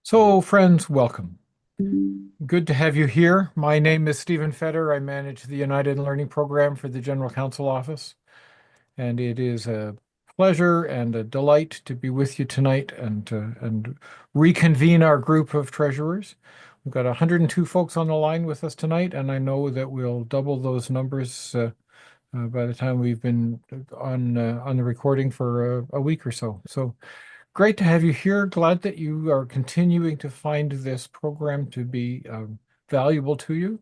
So, friends, welcome. Good to have you here. My name is Stephen Feder. I manage the United Learning Program for the General Counsel Office, and it is a pleasure and a delight to be with you tonight and reconvene our group of treasurers. We've got 102 folks on the line with us tonight, and I know that we'll double those numbers by the time we've been on the recording for a week or so. So. Great to have you here. Glad that you are continuing to find this program to be valuable to you.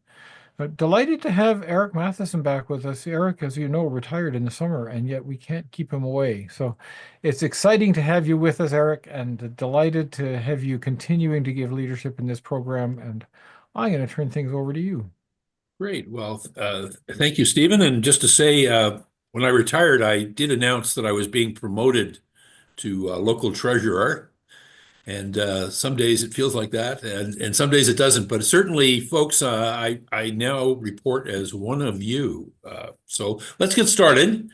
Delighted to have Eric Matheson back with us. Eric, as you know, retired in the summer, and yet we can't keep him away. So it's exciting to have you with us, Eric, and delighted to have you continuing to give leadership in this program. And I'm going to turn things over to you. Great. Well, thank you, Stephen. And just to say, when I retired, I did announce that I was being promoted to local treasurer. And some days it feels like that, and some days it doesn't. But certainly, folks, I now report as one of you. So let's get started.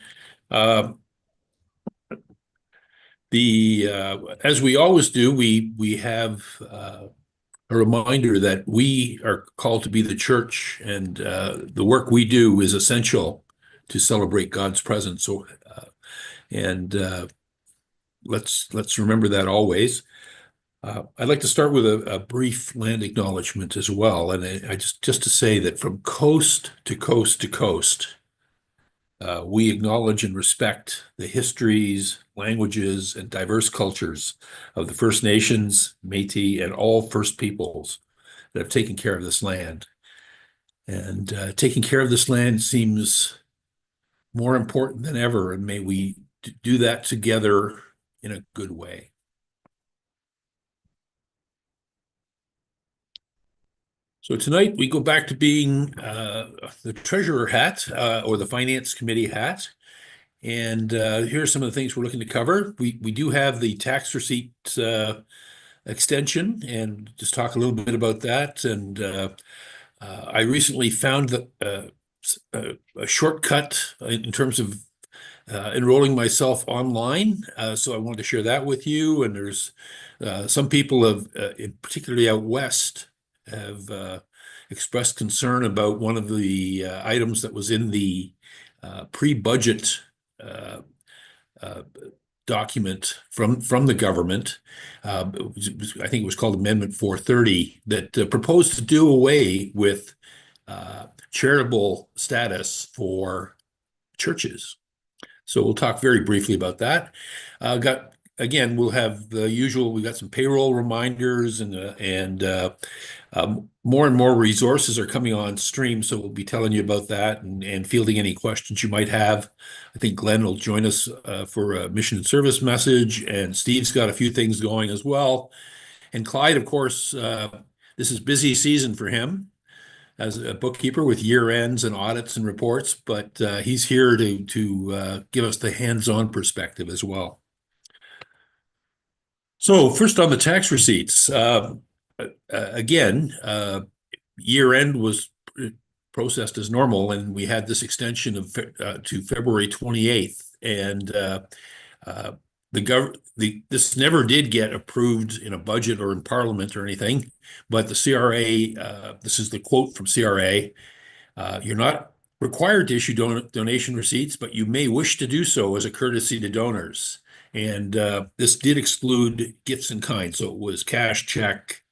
Uh, the As we always do, we have a reminder that we are called to be the church, and the work we do is essential to celebrate God's presence. So, and let's remember that always. I'd like to start with a brief land acknowledgement as well, and I just to say that from coast to coast to coast, we acknowledge and respect the histories, languages, and diverse cultures of the First Nations, Métis, and all First Peoples that have taken care of this land. And taking care of this land seems more important than ever, and may we do that together in a good way. So tonight we go back to being the treasurer hat or the finance committee hat. And here are some of the things we're looking to cover. We do have the tax receipt extension, and just talk a little bit about that. And I recently found a shortcut in terms of enrolling myself online. So I wanted to share that with you. And there's some people have, particularly out west, have expressed concern about one of the items that was in the pre-budget document from the government. I think it was called Amendment 430, that proposed to do away with charitable status for churches. So we'll talk very briefly about that. Again, we'll have the usual. We got some payroll reminders, and more and more resources are coming on stream. So we'll be telling you about that and fielding any questions you might have. I think Glenn will join us for a mission and service message, and Steve's got a few things going as well. And Clyde, of course, this is busy season for him as a bookkeeper with year ends and audits and reports, but he's here to give us the hands-on perspective as well. So first on the tax receipts, again, year end was processed as normal, and we had this extension of to February 28th, and this never did get approved in a budget or in Parliament or anything, but the CRA, this is the quote from CRA, you're not required to issue donation receipts, but you may wish to do so as a courtesy to donors. And this did exclude gifts in kind, so it was cash, check,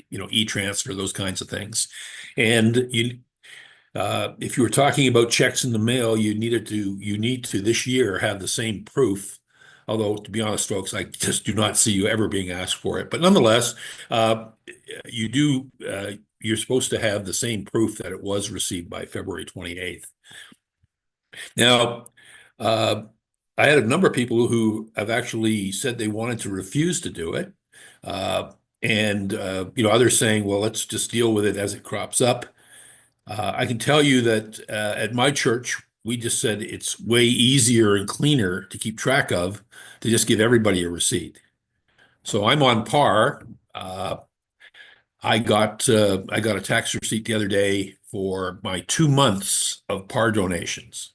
e-transfer, those kinds of things. And if you were talking about checks in the mail, you need to this year have the same proof. Although, to be honest, folks, I just do not see you ever being asked for it. But nonetheless, you're supposed to have the same proof that it was received by February 28th. Now, I had a number of people who have actually said they wanted to refuse to do it. And others saying, well, let's just deal with it as it crops up. I can tell you that at my church, we just said it's way easier and cleaner to keep track of to just give everybody a receipt. So I'm on par. I got a tax receipt the other day for my 2 months of par donations.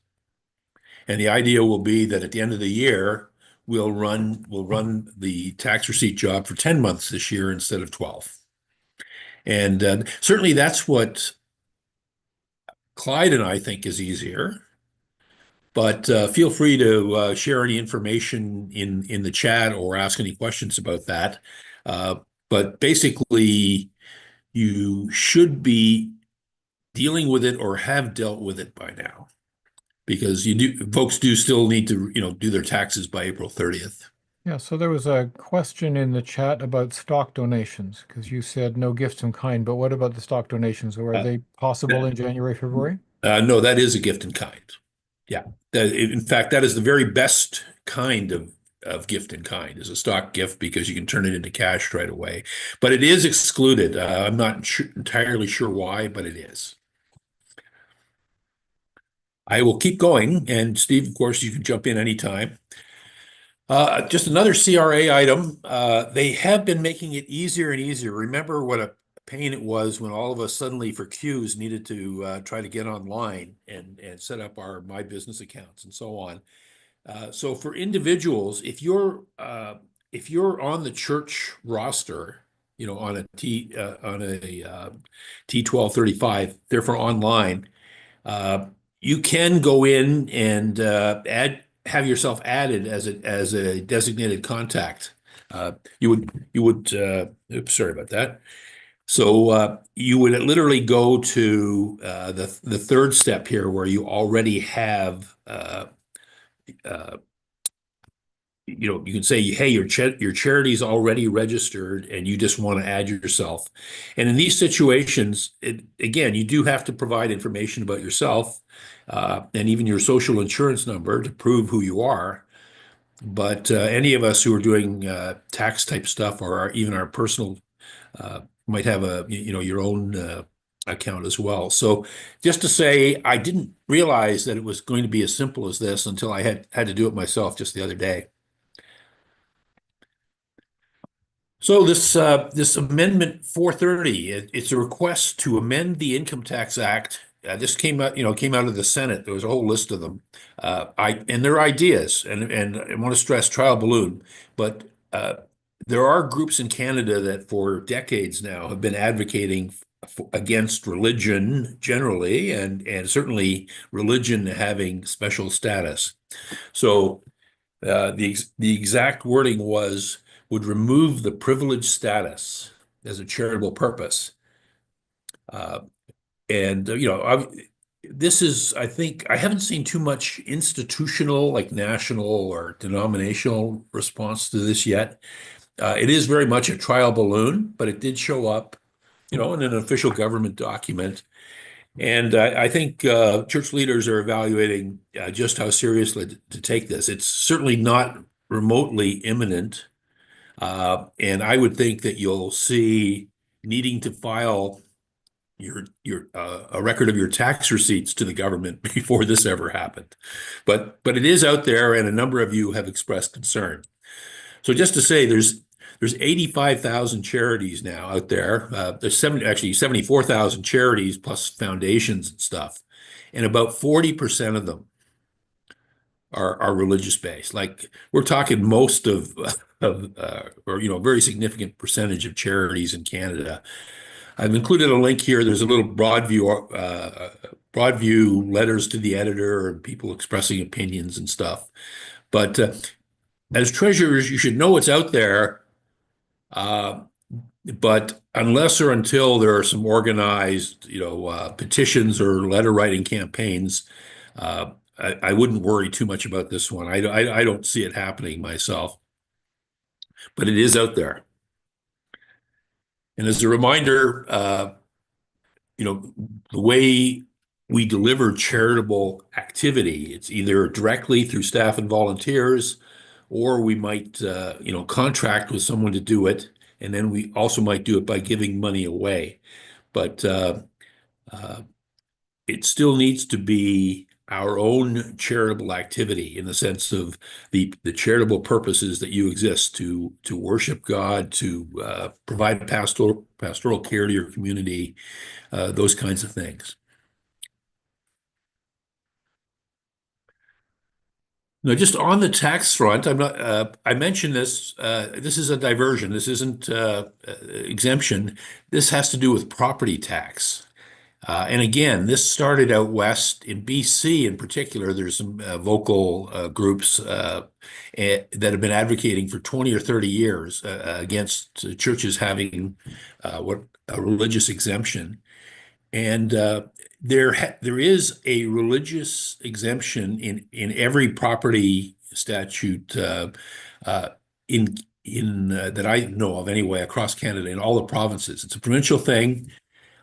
And the idea will be that at the end of the year, will run the tax receipt job for 10 months this year instead of 12. And certainly that's what Clyde and I think is easier. But feel free to share any information in the chat or ask any questions about that. Uh, but basically, you should be dealing with it or have dealt with it by now, because folks do still need to, do their taxes by April 30th. Yeah, so there was a question in the chat about stock donations, because you said no gifts in kind, but what about the stock donations? Or are Uh, they possible in January, February? no, that is a gift in kind. Yeah. In fact, that is the very best kind of gift in kind, is a stock gift, because you can turn it into cash right away. But it is excluded. I'm not entirely sure why, but it is. I will keep going. And Steve, of course, you can jump in anytime. Just another CRA item. They have been making it easier and easier. Remember what a pain it was when all of us suddenly for Qs needed to try to get online and set up our My Business accounts and so on. So for individuals, if you're on the church roster, on a T1235, therefore online, uh, you can go in and have yourself added as a designated contact. Oops, sorry about that. So you would literally go to the third step here, where you already have uh, you can say, hey, your charity is already registered and you just want to add yourself. And in these situations, again, you do have to provide information about yourself, and even your social insurance number to prove who you are. But any of us who are doing tax type stuff, or even our personal, might have your own account as well. So just to say, I didn't realize that it was going to be as simple as this until I had to do it myself just the other day. So this amendment 430, it's a request to amend the Income Tax Act. This came out of the Senate. There was a whole list of them. And they're ideas, and I want to stress trial balloon, but there are groups in Canada that for decades now have been advocating against religion generally, and certainly religion having special status. So the exact wording would remove the privileged status as a charitable purpose. Uh, and this is, I think, I haven't seen too much institutional, like national or denominational response to this yet. It is very much a trial balloon, but it did show up, in an official government document. And I think church leaders are evaluating just how seriously to take this. It's certainly not remotely imminent. And I would think that you'll see needing to file your a record of your tax receipts to the government before this ever happened. But it is out there, and a number of you have expressed concern. So just to say, there's 85,000 charities now out there. There's 74,000 charities plus foundations and stuff, and about 40% of them are religious based. Like, we're talking most or very significant percentage of charities in Canada. I've included a link here. There's a little broad view letters to the editor and people expressing opinions and stuff. But as treasurers, you should know what's out there. But unless or until there are some organized, petitions or letter writing campaigns, I wouldn't worry too much about this one. I don't see it happening myself, but it is out there. And as a reminder, the way we deliver charitable activity, it's either directly through staff and volunteers, or we might, contract with someone to do it. And then we also might do it by giving money away. But it still needs to be our own charitable activity, in the sense of the charitable purposes that you exist to worship God, to provide pastoral care to your community, those kinds of things. No, just on the tax front, I'm not, I mentioned this, this is a diversion. This isn't exemption. This has to do with property tax. And again, this started out west in BC in particular. There's some vocal groups that have been advocating for 20 or 30 years against churches having what a religious exemption. And there is a religious exemption in every property statute uh, in that I know of anyway across Canada in all the provinces. It's a provincial thing,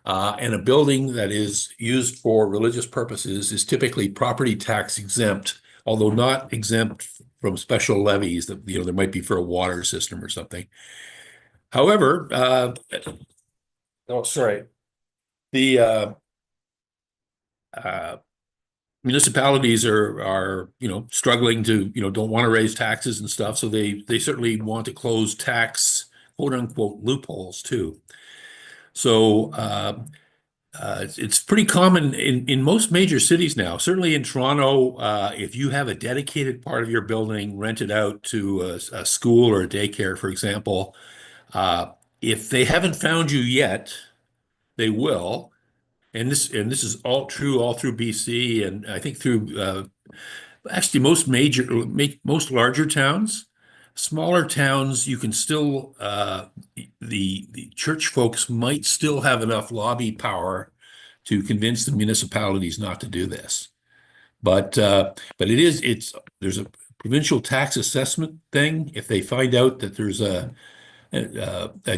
and a building that is used for religious purposes is typically property tax exempt, although not exempt from special levies that there might be for a water system or something. However, oh sorry, the uh, municipalities are struggling to don't want to raise taxes and stuff, so they certainly want to close tax quote unquote loopholes too. So it's pretty common in most major cities now. Certainly in Toronto, if you have a dedicated part of your building rented out to a school or a daycare, for example, uh, if they haven't found you yet, they will. And this is all true all through BC, and I think through actually most larger towns. Smaller towns, you can still the church folks might still have enough lobby power to convince the municipalities not to do this. But there's a provincial tax assessment thing. If they find out that there's a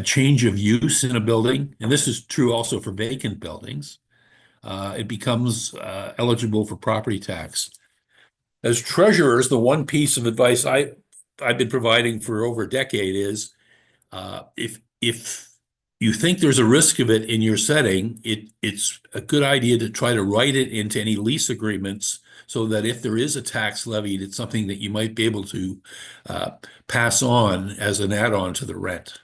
change of use in a building, and this is true also for vacant buildings, it becomes eligible for property tax. As treasurers, the one piece of advice I've been providing for over a decade is if you think there's a risk of it in your setting, it's a good idea to try to write it into any lease agreements so that if there is a tax levied, it's something that you might be able to pass on as an add-on to the rent.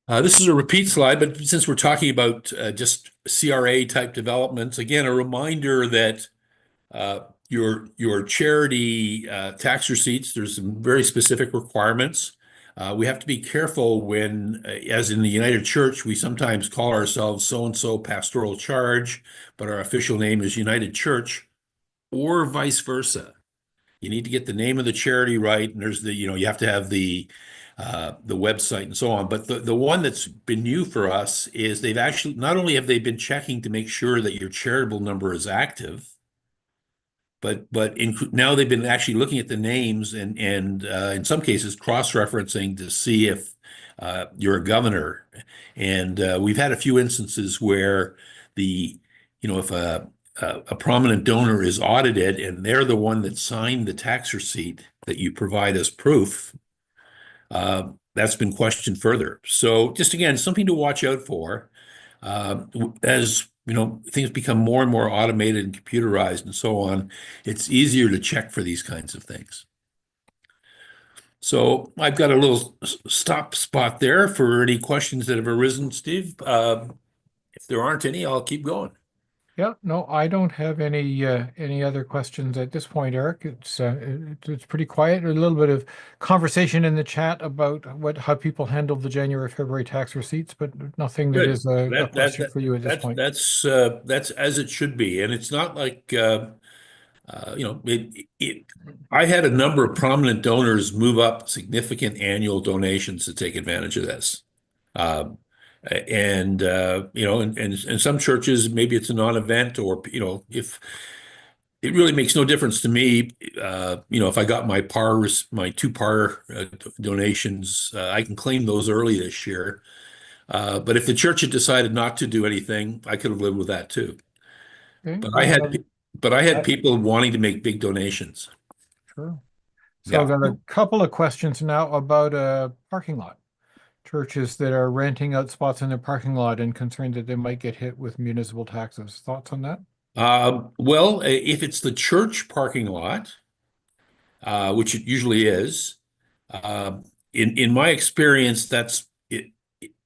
This is a repeat slide, but since we're talking about just CRA type developments, again, a reminder that your charity tax receipts, there's some very specific requirements. We have to be careful when, as in the United Church, we sometimes call ourselves so-and-so pastoral charge, but our official name is United Church, or vice versa. You need to get the name of the charity right, and there's you have to have the website and so on. But the one that's been new for us is they've actually not only have they been checking to make sure that your charitable number is active, but now they've been actually looking at the names and in some cases cross-referencing to see if you're a governor. And we've had a few instances where if a prominent donor is audited and they're the one that signed the tax receipt that you provide as proof, that's been questioned further. So just again, something to watch out for. As things become more and more automated and computerized and so on, it's easier to check for these kinds of things. So I've got a little stop spot there for any questions that have arisen, Steve. If there aren't any, I'll keep going. Yeah, no, I don't have any other questions at this point, Eric. It's pretty quiet. A little bit of conversation in the chat about how people handle the January, February tax receipts, but nothing that Good. is a question for you at this point. That's as it should be, and it's not like I had a number of prominent donors move up significant annual donations to take advantage of this. Um, and some churches, maybe it's a non-event, or if it really makes no difference to me, if I got my two par donations, I can claim those early this year. But if the church had decided not to do anything, I could have lived with that too. Okay, But I well, had people wanting to make big donations. sure. So I've Yeah. got a couple of questions now about a parking lot. Churches that are renting out spots in their parking lot and concerned that they might get hit with municipal taxes. Thoughts on that? Well, if it's the church parking lot, which it usually is, uh, in my experience, that's it,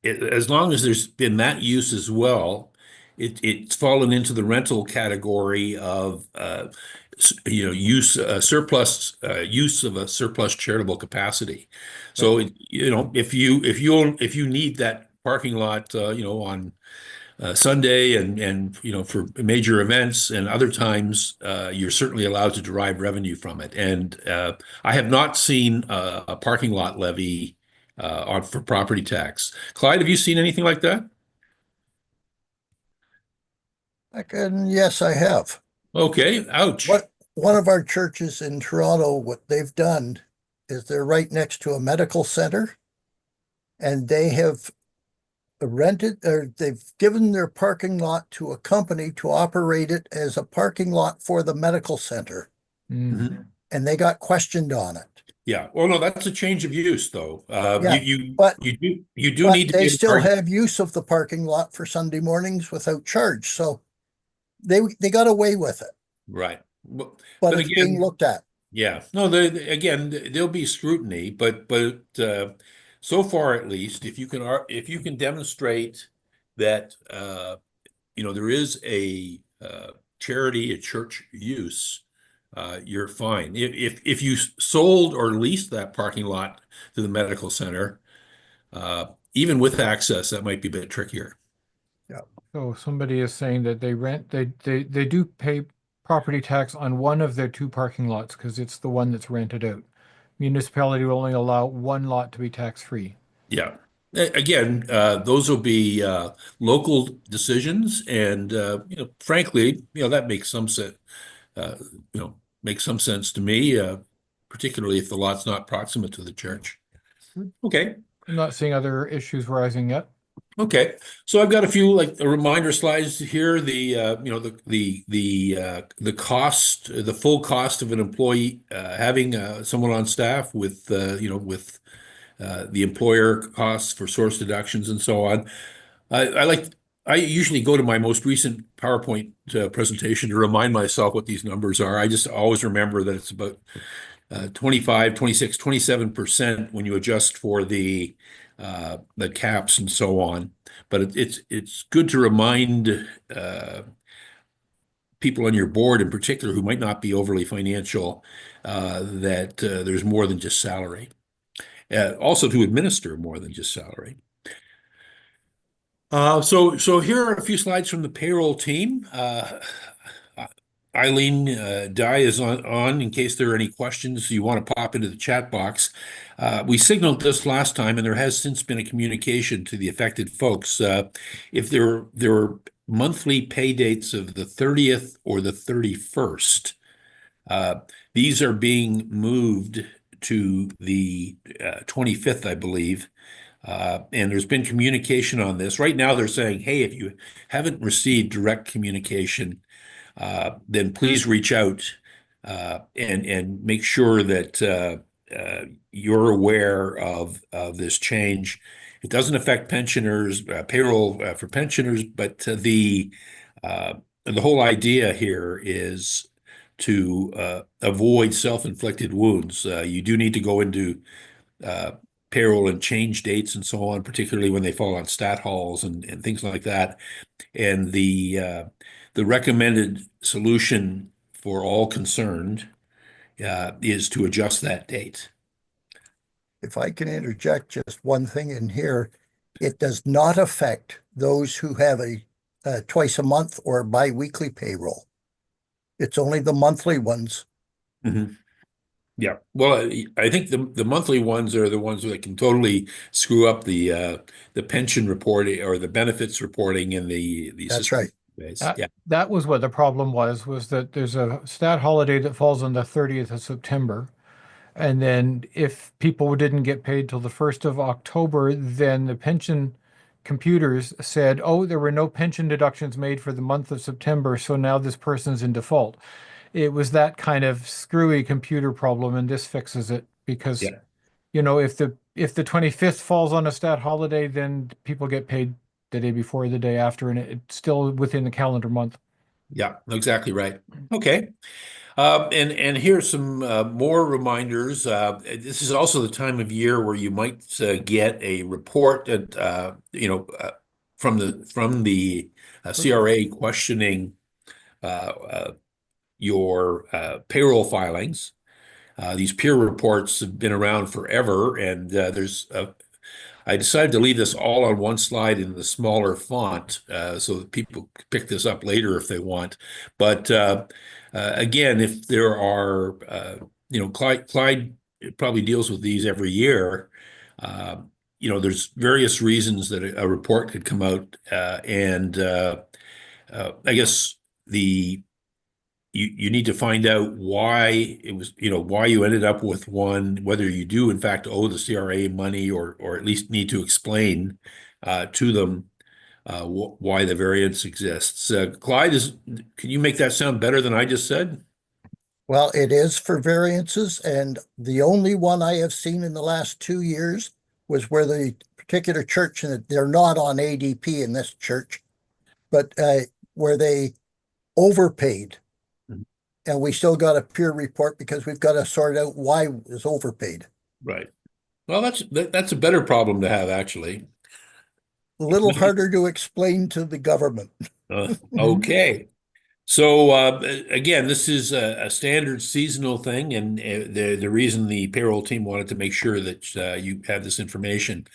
as long as there's been that use as well, it's fallen into the rental category of use surplus use of a surplus charitable capacity. Right. So if you need that parking lot on Sunday and for major events and other times, you're certainly allowed to derive revenue from it. And I have not seen a parking lot levy on for property tax. Clyde, have you seen anything like that? Yes, I have. Okay, ouch. What one of our churches in Toronto, what they've done is they're right next to a medical center, and they have rented or they've given their parking lot to a company to operate it as a parking lot for the medical center, Mhm. and they got questioned on it. Yeah. Well, no, that's a change of use, though. Yeah, but You do but need to be they able to still park. have use of the parking lot for Sunday mornings without charge. So they got away with it, Right. Well, but then it's being again, looked at. yeah. No, again, there'll be scrutiny, but so far at least, if you can demonstrate that there is a charity, a church use, you're fine. If you sold or leased that parking lot to the medical center, even with access, that might be a bit trickier. Yeah. So somebody is saying that they do pay property tax on one of their two parking lots because it's the one that's rented out. Municipality will only allow one lot to be tax-free. Yeah. Again, those will be local decisions, and frankly, that makes some sense. Uh, makes some sense to me, particularly if the lot's not proximate to the church. Okay. I'm not seeing other issues rising yet. Okay, so I've got a few like reminder slides here. The cost, the full cost of an employee having someone on staff with the employer costs for source deductions and so on. I like I usually go to my most recent PowerPoint presentation to remind myself what these numbers are. I just always remember that it's about 25, 26, 27% when you adjust for the caps and so on. But it's good to remind people on your board in particular who might not be overly financial that there's more than just salary. Also to administer more than just salary. So here are a few slides from the payroll team. Eileen Dye is on in case there are any questions you want to pop into the chat box. We signaled this last time, and there has since been a communication to the affected folks. If there are monthly pay dates of the 30th or the 31st, these are being moved to the 25th, I believe. And there's been communication on this. Right now, they're saying, hey, if you haven't received direct communication, then please reach out and make sure that you're aware of this change. It doesn't affect pensioners, payroll for pensioners, but the whole idea here is to avoid self-inflicted wounds. You do need to go into uh, payroll and change dates and so on, particularly when they fall on stat halls and things like that. And the recommended solution for all concerned is to adjust that date. If I can interject just one thing in here, it does not affect those who have a twice a month or biweekly payroll. It's only the monthly ones. Mhm. Yeah. Well, I think the monthly ones are the ones that can totally screw up the pension reporting or the benefits reporting in the That's system right. base. That Yeah. that was what the problem was that there's a stat holiday that falls on the 30th of September. And then if people didn't get paid till the 1st of October, then the pension computers said, oh, there were no pension deductions made for the month of September, so now this person's in default. It was that kind of screwy computer problem, and this fixes it because, Yeah. if the 25th falls on a stat holiday, then people get paid the day before, the day after, and it's still within the calendar month. Yeah. Exactly right. Okay. And here's some more reminders. This is also the time of year where you might get a report that from the a CRA questioning your payroll filings. These peer reports have been around forever, and I decided to leave this all on one slide in the smaller font so that people can pick this up later if they want. But again, if there are, Clyde probably deals with these every year. Uh, there's various reasons that a report could come out, and I guess the you need to find out why it was, why you ended up with one, whether you do in fact owe the CRA money, or at least need to explain to them why the variance exists. Clyde, can you make that sound better than I just said? Well, it is for variances, and the only one I have seen in the last 2 years was where the particular church, and they're not on ADP in this church, but where they overpaid. Mhm. And we still got a peer report because we've got to sort out why it was overpaid. Right. Well, that's a better problem to have, actually. A little harder to explain to the government. Okay. So again, this is a standard seasonal thing, and the reason the payroll team wanted to make sure that you have this information.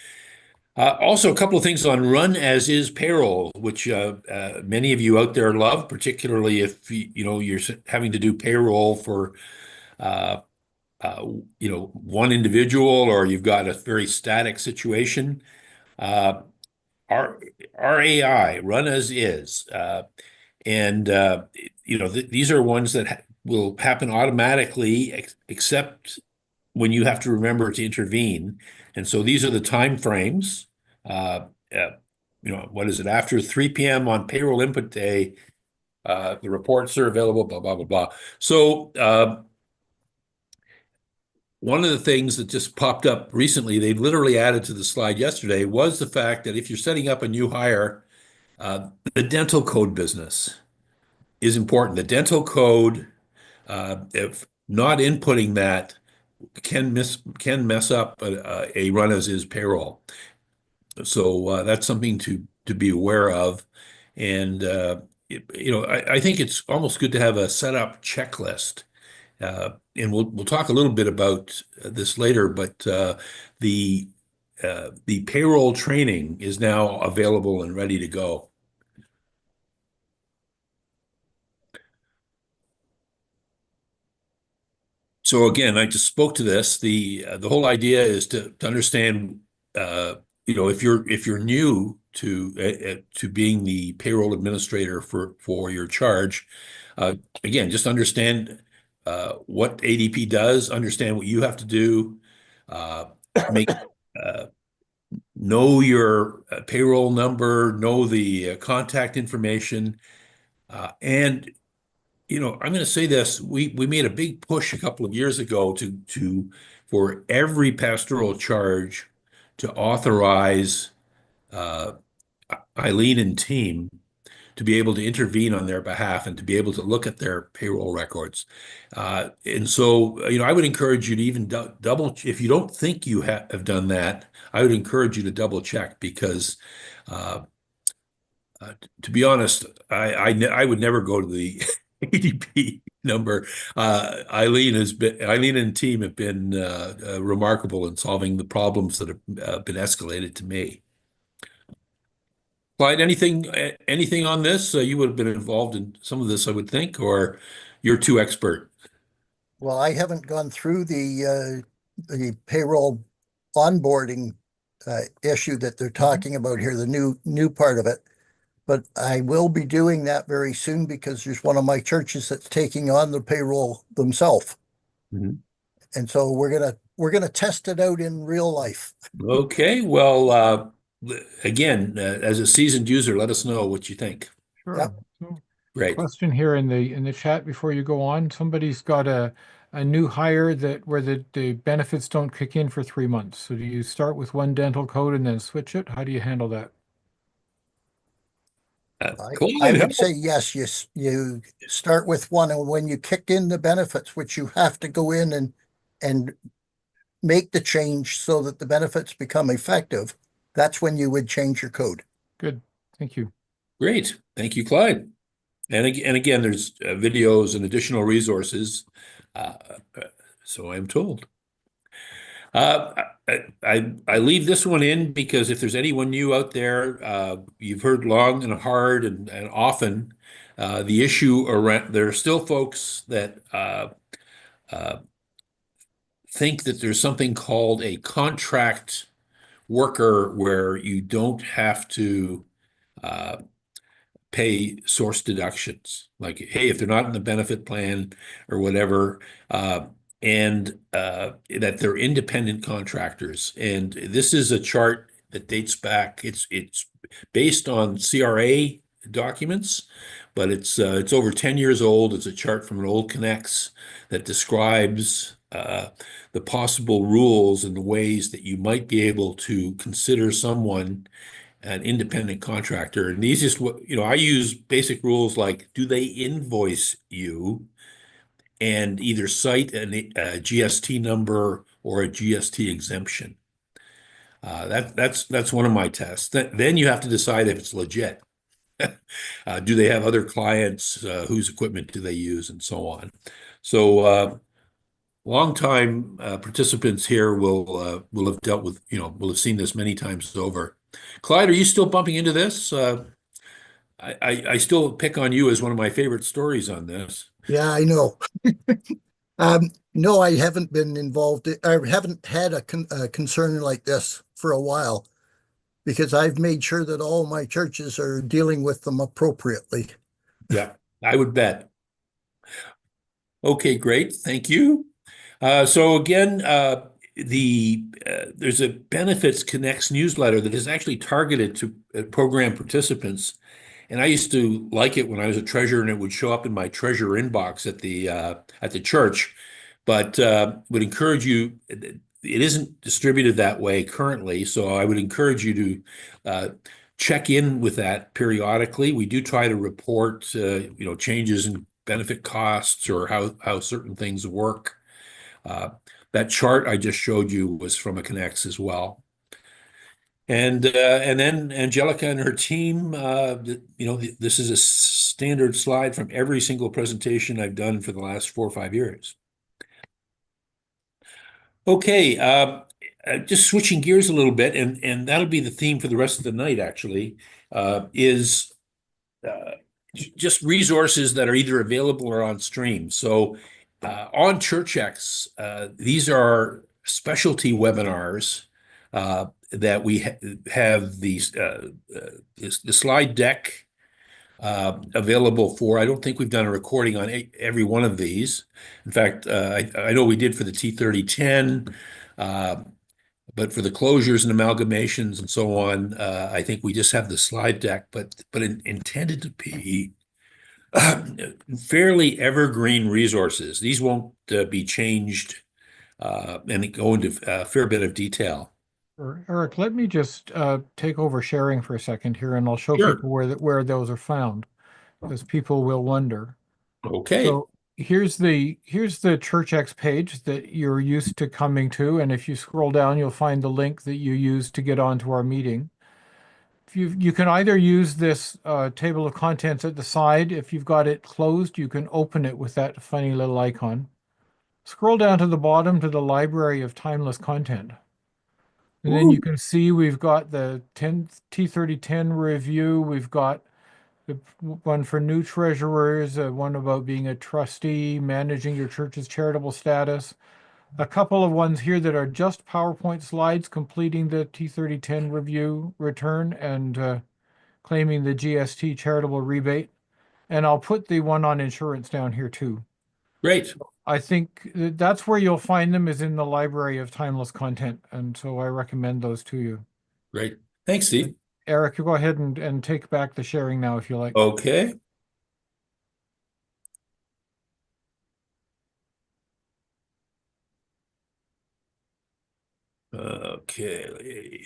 Also, a couple of things on run as is payroll, which many of you out there love, particularly if you're having to do payroll for uh, one individual, or you've got a very static situation. Uh, R RAI, run as is. And these are ones that will happen automatically, except when you have to remember to intervene. And so these are the time frames. Uh, what is it? After 3 p.m. on payroll input day, the reports are available, blah, blah, blah, blah. So one of the things that just popped up recently, they literally added to the slide yesterday, was the fact that if you're setting up a new hire, the dental code business is important. The dental code, if not inputting that, can mess up a run as is payroll. So that's something to be aware of. And I think it's almost good to have a setup checklist. And we'll talk a little bit about this later, but the payroll training is now available and ready to go. So again, I just spoke to this. The whole idea is to understand, if you're new to being the payroll administrator for your charge, again, just understand what ADP does, understand what you have to do, uh, make know your payroll number, know the contact information, and I'm going to say this. We made a big push a couple of years ago to for every pastoral charge to authorize uh, Eileen and team to be able to intervene on their behalf and to be able to look at their payroll records. And so, I would encourage you to even double, if you don't think you have done that, I would encourage you to double check, because uh, to be honest, I would never go to the ADP number. Eileen and team have been remarkable in solving the problems that have been escalated to me. Clyde, anything on this? You would have been involved in some of this, I would think, or you're too expert. Well, I haven't gone through the payroll onboarding issue that they're talking about here, the new part of it. But I will be doing that very soon because there's one of my churches that's taking on the payroll themselves. Mhm. And so we're gonna test it out in real life. Okay, well, again, as a seasoned user, let us know what you think. Yeah. Sure. So, Great. question here in the chat before you go on. Somebody's got a new hire where the benefits don't kick in for 3 months. So do you start with one dental code and then switch it? How do you handle that? I would say yes, you start with one, and when you kick in the benefits, which you have to go in and make the change so that the benefits become effective, that's when you would change your code. Good. Thank you. Great. Thank you, Clyde. And again, there's videos and additional resources. Uh, uh, so I'm told. I leave this one in because if there's anyone new out there, you've heard long and hard and often the issue around. There are still folks that uh, think that there's something called a contract worker where you don't have to uh, pay source deductions. Like, hey, if they're not in the benefit plan or whatever, and that they're independent contractors. And this is a chart that dates back. It's based on CRA documents, but it's over 10 years old. It's a chart from an old Connex that describes the possible rules and the ways that you might be able to consider someone an independent contractor. And the easiest, I use basic rules like, do they invoice you? And either cite a GST number or a GST exemption. That's one of my tests. Then you have to decide if it's legit. Do they have other clients? Whose equipment do they use, and so on. So longtime participants here will have dealt with, will have seen this many times over. Clyde, are you still bumping into this? I still pick on you as one of my favorite stories on this. Yeah, I know. No, I haven't been involved. I haven't had a concern like this for a while because I've made sure that all my churches are dealing with them appropriately. Yeah, I would bet. Okay, great. Thank you. So again, there's a Benefits Connects newsletter that is actually targeted to program participants. And I used to like it when I was a treasurer, and it would show up in my treasurer inbox at the church. But would encourage you. It isn't distributed that way currently, so I would encourage you to check in with that periodically. We do try to report, changes in benefit costs or how certain things work. Uh, that chart I just showed you was from a Connex as well. And then Angelica and her team, this is a standard slide from every single presentation I've done for the last 4 or 5 years. Okay, just switching gears a little bit, and that'll be the theme for the rest of the night, actually, is just resources that are either available or on stream. So on ChurchX, these are specialty webinars that we have the slide deck available for. I don't think we've done a recording on every one of these. In fact, I know we did for the T3010, but for the closures and amalgamations and so on, I think we just have the slide deck, but intended to be fairly evergreen resources. These won't be changed and go into a fair bit of detail. Eric, let me just take over sharing for a second here, and I'll show Sure. people where those are found, because people will wonder. Okay. So here's the ChurchX page that you're used to coming to, and if you scroll down, you'll find the link that you used to get onto our meeting. If you can either use this table of contents at the side. If you've got it closed, you can open it with that funny little icon. Scroll down to the bottom to the library of timeless content. And then you can see we've got the T3010 review. We've got the one for new treasurers, one about being a trustee, managing your church's charitable status. A couple of ones here that are just PowerPoint slides completing the T3010 review return and claiming the GST charitable rebate. And I'll put the one on insurance down here too. Great. I think that's where you'll find them, is in the library of timeless content. And so I recommend those to you. Great. Thanks, Steve. Eric, you go ahead and take back the sharing now if you like. Okay. Okay.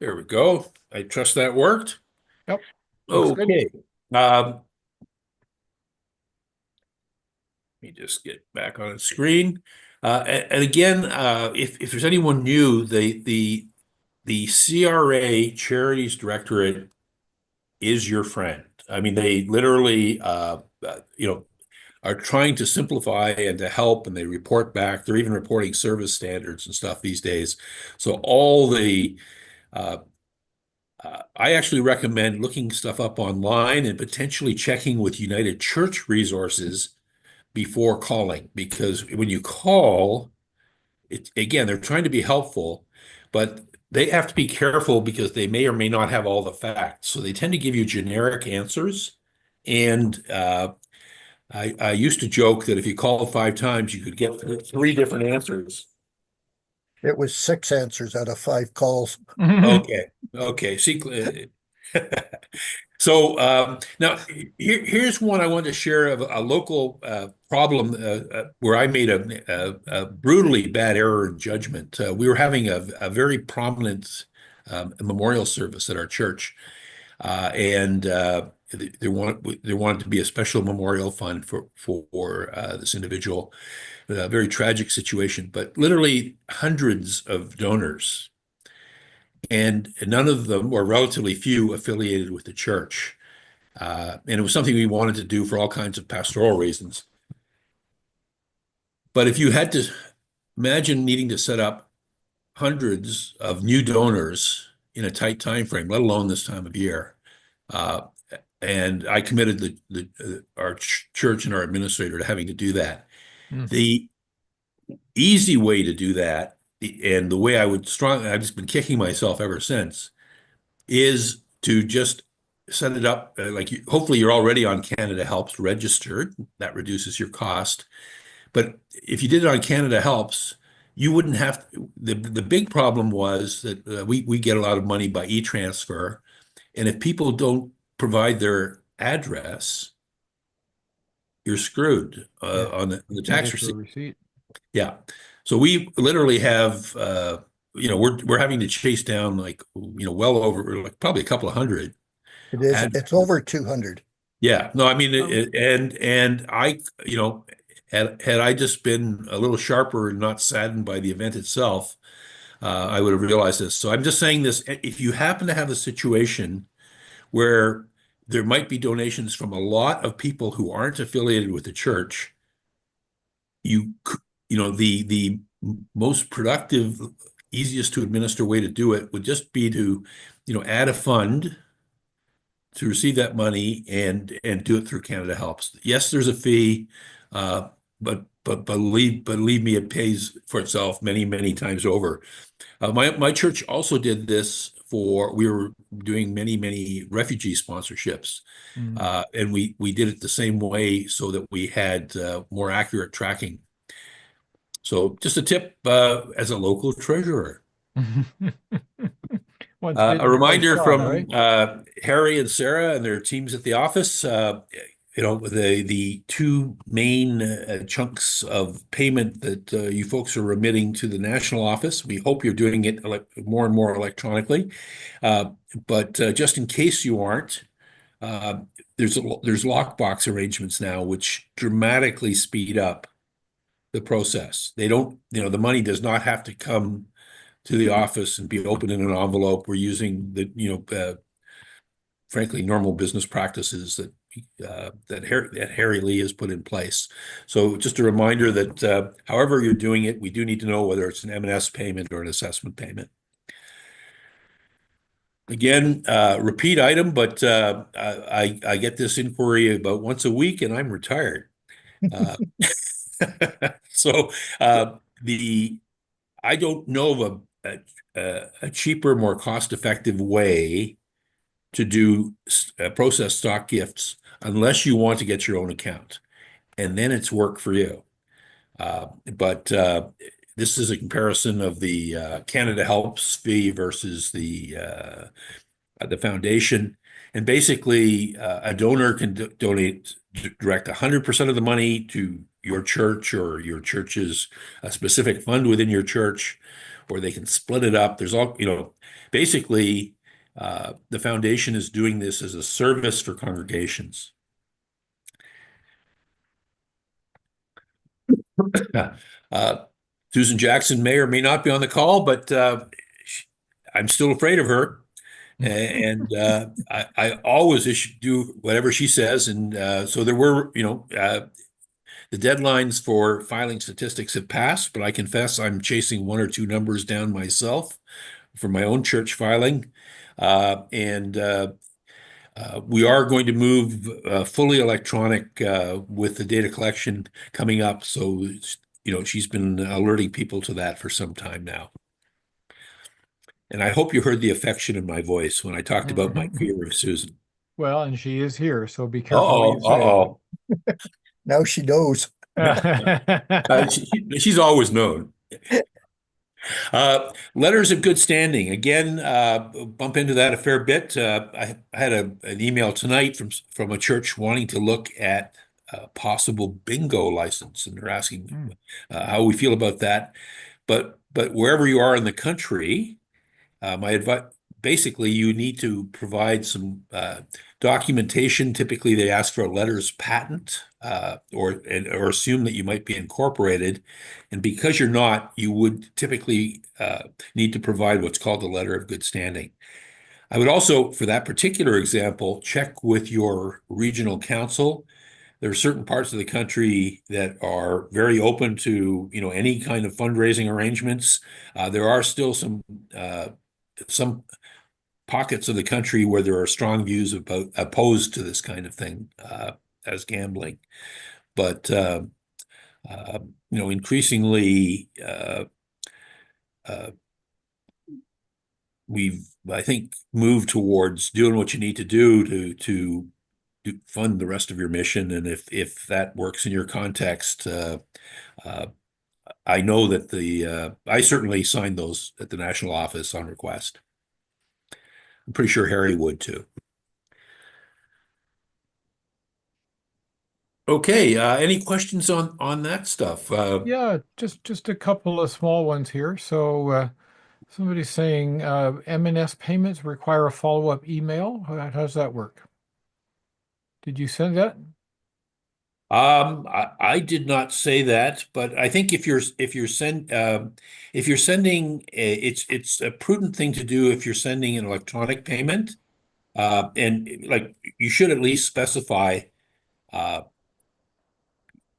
There we go. I trust that worked. Yep. Looks good. Okay. Let me just get back on the screen. And again, if there's anyone new, the CRA Charities Directorate is your friend. I mean, they literally, are trying to simplify and to help, and they report back. They're even reporting service standards and stuff these days. So uh, I actually recommend looking stuff up online and potentially checking with United Church resources before calling, because when you call, again, they're trying to be helpful, but they have to be careful because they may or may not have all the facts. So they tend to give you generic answers. And I used to joke that if you called 5 times, you could get three different answers. It was 6 answers out of 5 calls. Okay, okay. See, so now here's one I want to share of a local problem where I made a brutally bad error in judgment. We were having a very prominent memorial service at our church, and there wanted to be a special memorial fund for this individual. A very tragic situation, but literally hundreds of donors, and none of them, or relatively few, affiliated with the church. And it was something we wanted to do for all kinds of pastoral reasons. But if you had to imagine needing to set up hundreds of new donors in a tight time frame, let alone this time of year, uh, and I committed our church and our administrator to having to do that. Mm. The easy way to do that, and the way I've just been kicking myself ever since, is to just set it up hopefully you're already on Canada Helps registered. That reduces your cost. But if you did it on Canada Helps, you wouldn't have the big problem was that we get a lot of money by e-transfer, and if people don't provide their address, you're screwed Yeah. on the Can't tax issue a receipt. receipt. Yeah. So we literally have, we're having to chase down well over like probably a couple of hundred. It is, ad- it's over 200. Yeah. No, I mean, Oh. and I, had I just been a little sharper and not saddened by the event itself, I would have realized this. So I'm just saying this, if you happen to have a situation where there might be donations from a lot of people who aren't affiliated with the church, you the most productive, easiest to administer way to do it would just be to add a fund to receive that money and do it through Canada Helps. Yes, there's a fee, but believe me, it pays for itself many times over. My church also did this we were doing many refugee sponsorships. Mm. And we did it the same way so that we had more accurate tracking. So just a tip as a local treasurer. Once bitten, A twice reminder shy, from right? Harry and Sarah and their teams at the office. The two main chunks of payment that you folks are remitting to the national office. We hope you're doing it more and more electronically. But just in case you aren't, uh, there's lockbox arrangements now, which dramatically speed up the process. They don't, the money does not have to come to the office and be opened in an envelope. We're using frankly, normal business practices that Harry Lee has put in place. So just a reminder that however you're doing it, we do need to know whether it's an M&S payment or an assessment payment. Again, repeat item, but I get this inquiry about once a week, and I'm retired. Uh, so I don't know of a cheaper, more cost-effective way to do process stock gifts unless you want to get your own account, and then it's work for you. But this is a comparison of the Canada Helps fee versus the foundation. And basically, a donor can donate direct 100% of the money to your church or your church's a specific fund within your church, or they can split it up. There's all, basically, the foundation is doing this as a service for congregations. Uh, Susan Jackson may or may not be on the call, but I'm still afraid of her. And I always do whatever she says. And so there were, the deadlines for filing statistics have passed, but I confess I'm chasing one or two numbers down myself for my own church filing. And we are going to move fully electronic with the data collection coming up. So, she's been alerting people to that for some time now. And I hope you heard the affection in my voice when I talked about my fear of Susan. Well, and she is here, so be careful what Uh-oh, you say. uh-oh. Now she knows. She's always known. Letters of good standing. Again, bump into that a fair bit. I had an email tonight from a church wanting to look at a possible bingo license, and they're asking how we feel about that. But wherever you are in the country, my advice, basically, you need to provide some documentation. Typically, they ask for a letters patent or assume that you might be incorporated. And because you're not, you would typically need to provide what's called a letter of good standing. I would also, for that particular example, check with your regional council. There are certain parts of the country that are very open to, any kind of fundraising arrangements. There are still some pockets of the country where there are strong views opposed to this kind of thing as gambling. But increasingly, we've, I think, moved towards doing what you need to do to fund the rest of your mission. And if that works in your context, I know that I certainly signed those at the national office on request. I'm pretty sure Harry would too. Okay, any questions on that stuff? Yeah, just a couple of small ones here. So somebody's saying M&S payments require a follow-up email. How does that work? Did you send that? I did not say that, but I think if you're sending, it's a prudent thing to do if you're sending an electronic payment, and like you should at least specify, uh,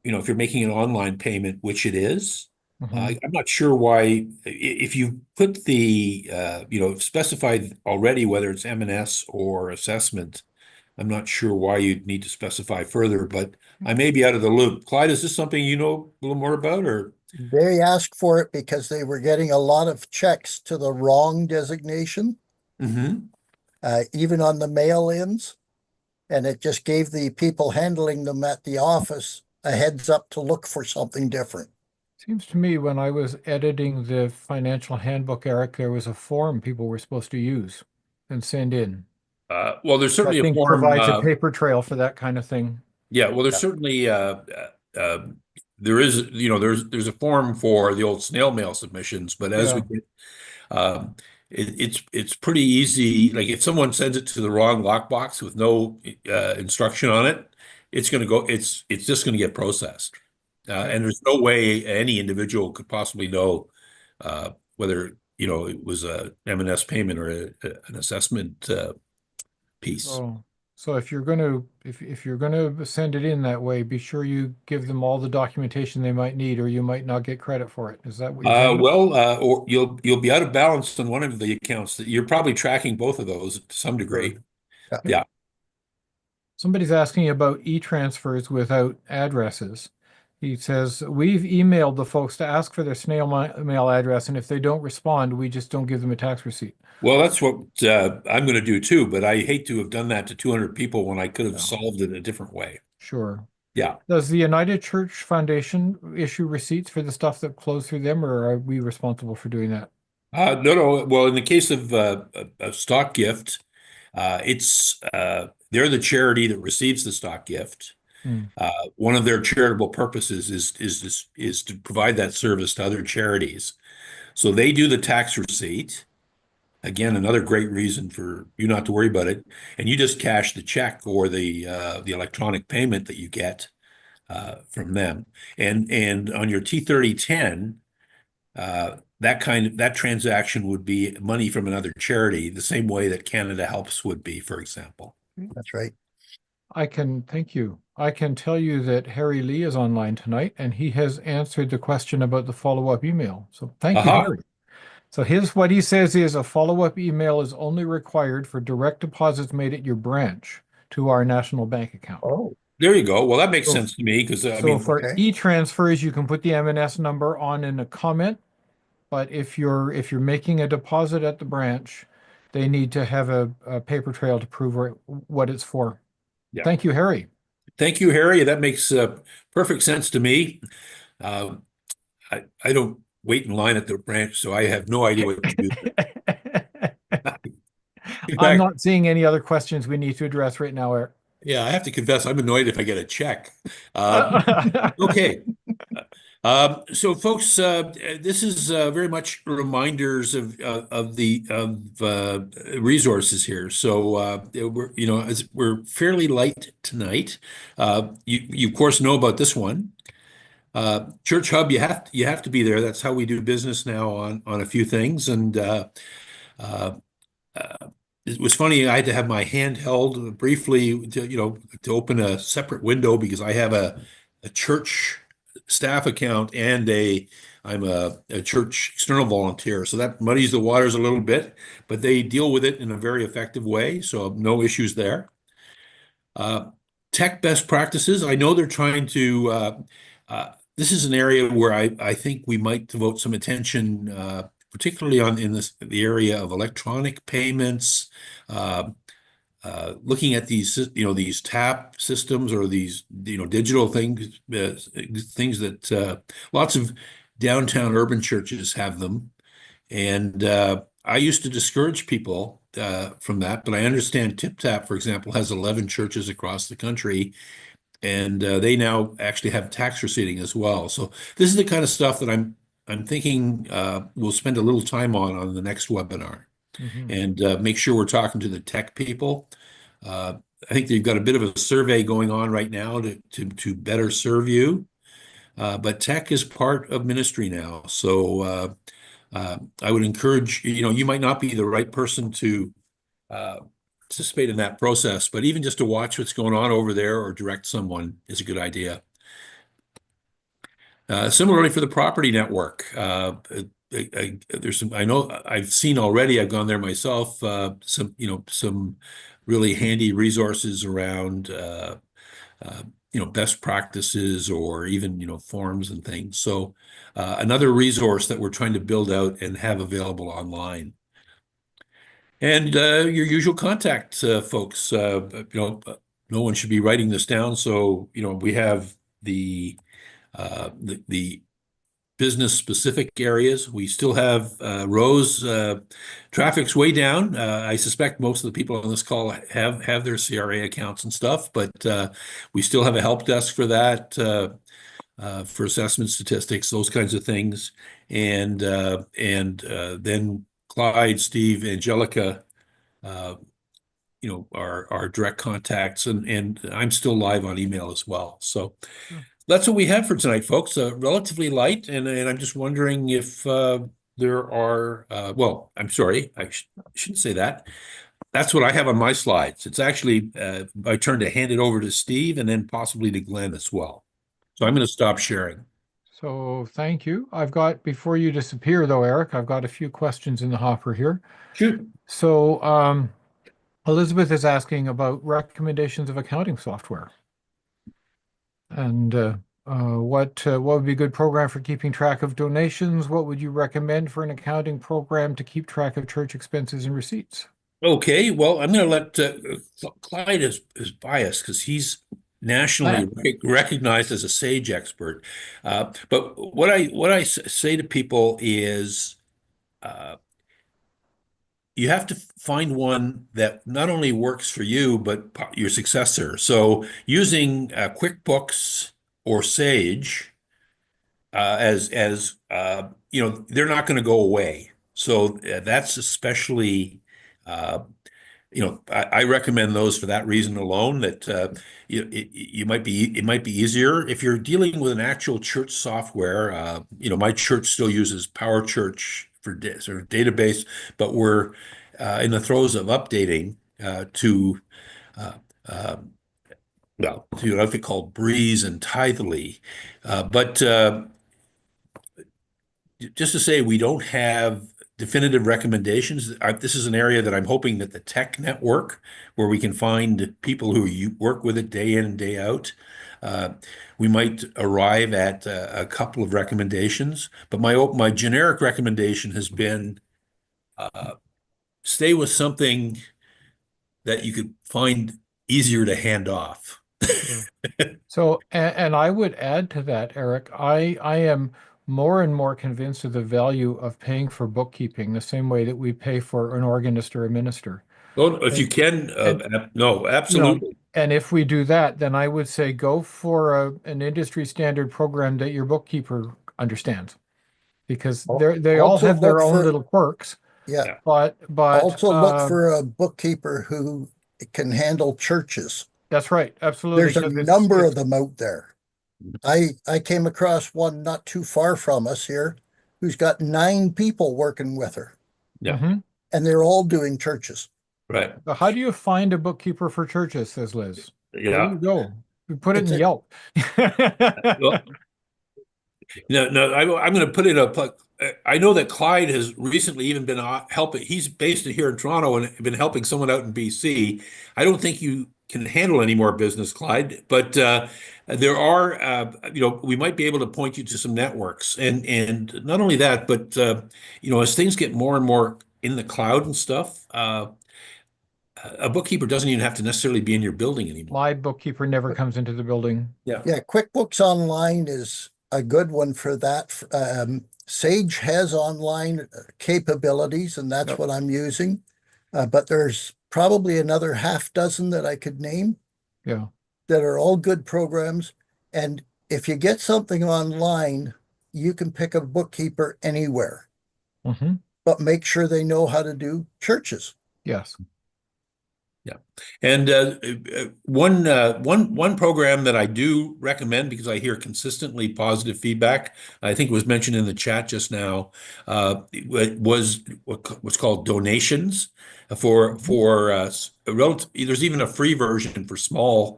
if you're making an online payment, which it is. Mhm. I'm not sure why, if you put specified already whether it's M&S or assessment, I'm not sure why you'd need to specify further, but I may be out of the loop. Clyde, is this something you know a little more about, or? They asked for it because they were getting a lot of checks to the wrong designation, Hmm. even on the mail-ins. And it just gave the people handling them at the office a heads up to look for something different. Seems to me when I was editing the financial handbook, Eric, there was a form people were supposed to use and send in. Well, there's I certainly a think form. provides a paper trail for that kind of thing. Yeah, well, there's Yeah. certainly there is, there's a form for the old snail mail submissions, but as we Yeah, get Um, it's pretty easy. Like if someone sends it to the wrong lockbox with no instruction on it, it's just going to get processed. yeah. And there's no way any individual could possibly know whether, it was a M&S payment or an assessment piece. So if you're gonna if you're gonna send it in that way, be sure you give them all the documentation they might need, or you might not get credit for it. Is that what you're saying? Or you'll be out of balance on one of the accounts that you're probably tracking both of those to some degree. Sure. Yeah. Yep. Yeah. Somebody's asking about e-transfers without addresses. He says, we've emailed the folks to ask for their mail address, and if they don't respond, we just don't give them a tax receipt. Well, that's what I'm going to do too, but I hate to have done that to 200 people when I could have Yeah, solved it a different way. sure. Yeah. Does the United Church Foundation issue receipts for the stuff that flows through them, or are we responsible for doing that? No, no. Well, in the case of a stock gift, they're the charity that receives the stock gift. Hmm. One of their charitable purposes is to provide that service to other charities. So they do the tax receipt. Again, another great reason for you not to worry about it, and you just cash the check or the electronic payment that you get from them. And on your T3010, that transaction would be money from another charity, the same way that Canada Helps would be, for example. That's right. Thank you. I can tell you that Harry Lee is online tonight and he has answered the question about the follow-up email. So thank you, Aha. Harry. So what he says is a follow-up email is only required for direct deposits made at your branch to our national bank account. Oh, There you go. Well, that makes So- sense to me because I So mean, for okay. e-transfers, you can put the M&S number on in a comment, but if you're making a deposit at the branch, they need to have a paper trail to prove what it's for. yeah. Thank you, Harry. Thank you, Harry. That makes perfect sense to me. Uh, I don't wait in line at the branch, so I have no idea what to do. In I'm fact, not seeing any other questions we need to address right now, Eric. yeah, I have to confess, I'm annoyed if I get a check. Okay. So, folks, this is very much reminders of the resources here. So, we're fairly light tonight. You of course know about this one. Church Hub, you have to be there. That's how we do business now on a few things. And uh, it was funny. I had to have my hand held briefly to open a separate window because I have a church staff account and I'm a church external volunteer. So that muddies the waters a little bit, but they deal with it in a very effective way. So no issues there. Uh, Tech best practices. I know they're trying to. This is an area where I think we might devote some attention, particularly in the area of electronic payments, uh, looking at these tap systems or these digital things that lots of downtown urban churches have them. And I used to discourage people from that, but I understand TipTap, for example, has 11 churches across the country, and they now actually have tax receipting as well. So this is the kind of stuff that I'm thinking we'll spend a little time on the next webinar, Mhm. and make sure we're talking to the tech people. Uh, I think they've got a bit of a survey going on right now to better serve you, but tech is part of ministry now, so. I would encourage, you might not be the right person to participate in that process, but even just to watch what's going on over there or direct someone is a good idea. Similarly for the property network, there's some, I know I've seen already, I've gone there myself, some really handy resources around, best practices or even, forms and things. So another resource that we're trying to build out and have available online. And your usual contact, folks. No one should be writing this down. So, we have the business specific areas. We still have Rose. Traffic's way down. I suspect most of the people on this call have their CRA accounts and stuff, but we still have a help desk for that, for assessment statistics, those kinds of things. And then Clyde, Steve, Angelica, uh, our direct contacts, and I'm still live on email as well. So that's what we have for tonight, folks. Relatively light, and I'm just wondering if there are. Well, I'm sorry, shouldn't say that. That's what I have on my slides. It's actually my turn to hand it over to Steve and then possibly to Glenn as well. So I'm going to stop sharing. So thank you. Before you disappear though, Eric, I've got a few questions in the hopper here. Shoot. So Elizabeth is asking about recommendations of accounting software. And what would be a good program for keeping track of donations? What would you recommend for an accounting program to keep track of church expenses and receipts? Okay, well, I'm going to let Clyde is biased because he's nationally recognized as a sage expert. But what I say to people is you have to find one that not only works for you, but your successor. So using QuickBooks or Sage they're not going to go away. So that's especially uh, I recommend those for that reason alone, that it might be easier if you're dealing with an actual church software. My church still uses Power Church for sort of database, but we're in the throes of updating to uh, uh, to what they call Breeze and Tithely. But just to say, we don't have definitive recommendations. This is an area that I'm hoping that the tech network, where we can find people who work with it day in and day out, uh, we might arrive at a couple of recommendations. But my generic recommendation has been stay with something that you could find easier to hand off. Sure. So, and I would add to that, Eric, I am more and more convinced of the value of paying for bookkeeping the same way that we pay for an organist or a minister. Well, if you And, can, and no, absolutely. and if we do that, then I would say go for an industry standard program that your bookkeeper understands, because they all Also have their look own for, little quirks. yeah, Yeah. But also look for a bookkeeper who can handle churches. that's right, absolutely, There's a because number of it's them out there. I came across one not too far from us here who's got 9 people working with her, Yeah, mhm. and they're all doing churches. right. So how do you find a bookkeeper for churches, says Liz? Where do you Yeah. go? You put it It's in a, Yelp. Well, no, I'm going to put it up. I know that Clyde has recently even been helping. He's based here in Toronto and been helping someone out in BC. I don't think you can handle any more business, Clyde, but there are, we might be able to point you to some networks, and not only that, but as things get more and more in the cloud and stuff, a bookkeeper doesn't even have to necessarily be in your building anymore. My bookkeeper never comes into the building. Yeah. yeah, QuickBooks Online is a good one for that. Sage has online capabilities, and that's Yep. what I'm using. But there's probably another half dozen that I could name Yeah. that are all good programs. And if you get something online, you can pick a bookkeeper anywhere, Hmm. but make sure they know how to do churches. Yes. Yeah. And one program that I do recommend, because I hear consistently positive feedback, I think it was mentioned in the chat just now, it was what's called donations for there's even a free version for smaller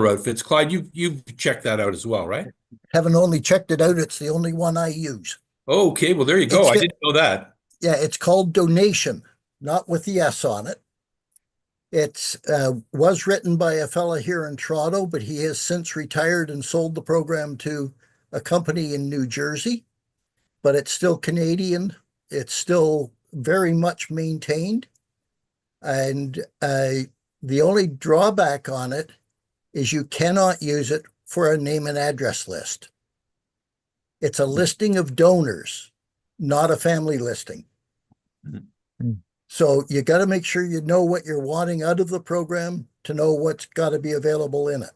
outfits. Clyde, you've checked that out as well, right? Haven't only checked it out, it's the only one I use. Okay, well there you go. It's I didn't know that. yeah, it's called Donation, not with the S on it. It's was written by a fella here in Toronto, but he has since retired and sold the program to a company in New Jersey. But it's still Canadian. It's still very much maintained. And the only drawback on it is you cannot use it for a name and address list. It's a listing of donors, not a family listing. Mm. So you got to make sure you know what you're wanting out of the program to know what's got to be available in it.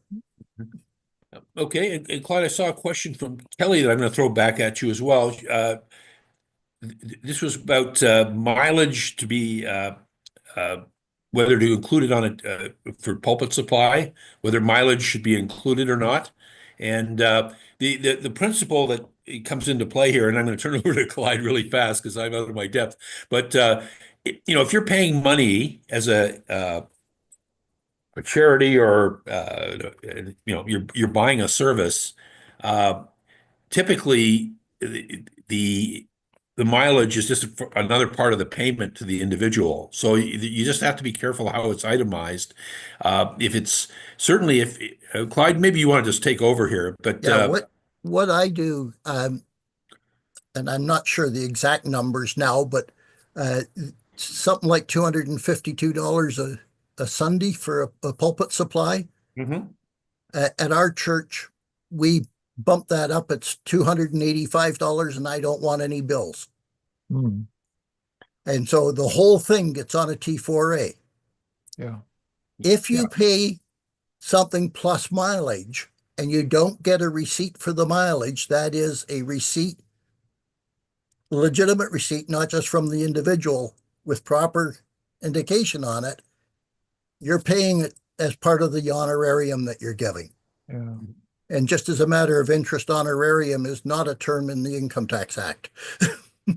Okay, and Clyde, I saw a question from Kelly that I'm going to throw back at you as well. This was about mileage to be uh, whether to include it on it for pulpit supply, whether mileage should be included or not. And the principle that it comes into play here, and I'm going to turn it over to Clyde really fast because I'm out of my depth. But if you're paying money as a charity, or you're buying a service, uh, typically the the mileage is just another part of the payment to the individual. So you just have to be careful how it's itemized. If it's certainly if Clyde, maybe you want to just take over here, but Yeah, what I do, and I'm not sure the exact numbers now, but uh, something like $252 a Sunday for a pulpit supply. Mhm. At our church, we bump that up. It's $285, and I don't want any bills. Mm. And so the whole thing gets on a T4A. Yeah. If Yeah. you pay something plus mileage and you don't get a receipt for the mileage, that is a receipt, legitimate receipt, not just from the individual, with proper indication on it, you're paying it as part of the honorarium that you're giving. Yeah. And just as a matter of interest, honorarium is not a term in the Income Tax Act.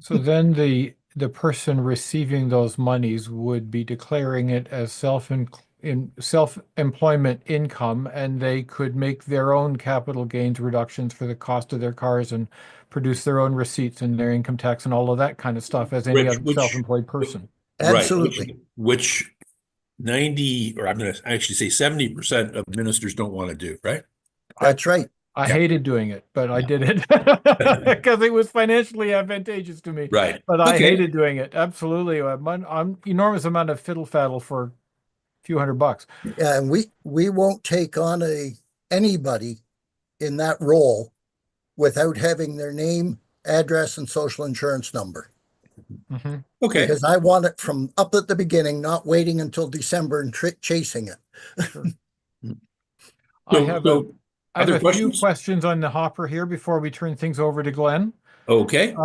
So then the person receiving those monies would be declaring it as self-employment income, and they could make their own capital gains reductions for the cost of their cars and produce their own receipts and their income tax and all of that kind of stuff as any other Which, self-employed person. right, Absolutely. which 90, or I'm going to actually say 70% of ministers don't want to do, right? That's right. I Yeah. hated doing it, but I Yeah. did it because it was financially advantageous to me. Right. But I Okay. hated doing it. Absolutely. I'm enormous amount of fiddle faddle for a few $100. And we won't take on anybody in that role without having their name, address, and social insurance number. Hmm. Okay. Because I want it from up at the beginning, not waiting until December and chasing it. Sure. I So, have so I have other a few questions? questions on the hopper here before we turn things over to Glenn. Okay. Do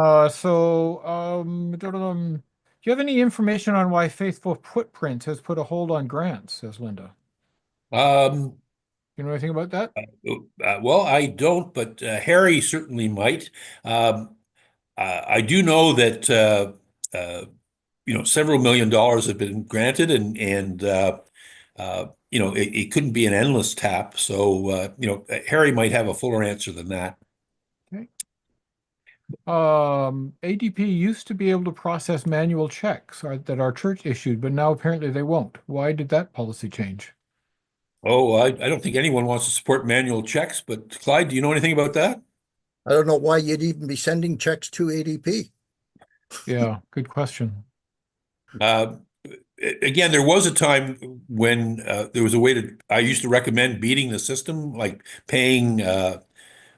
you have any information on why Faithful Footprints has put a hold on grants, says Linda? Um, You know anything about that? well, I don't, but Harry certainly might. Um, I do know that several $1 million have been granted, and it couldn't be an endless tap. So Harry might have a fuller answer than that. Okay. ADP used to be able to process manual checks that our church issued, but now apparently they won't. Why did that policy change? Oh, I don't think anyone wants to support manual checks, but Clyde, do you know anything about that? I don't know why you'd even be sending checks to ADP. Yeah, good question. Uh, Again, there was a time when there was a way I used to recommend beating the system, like paying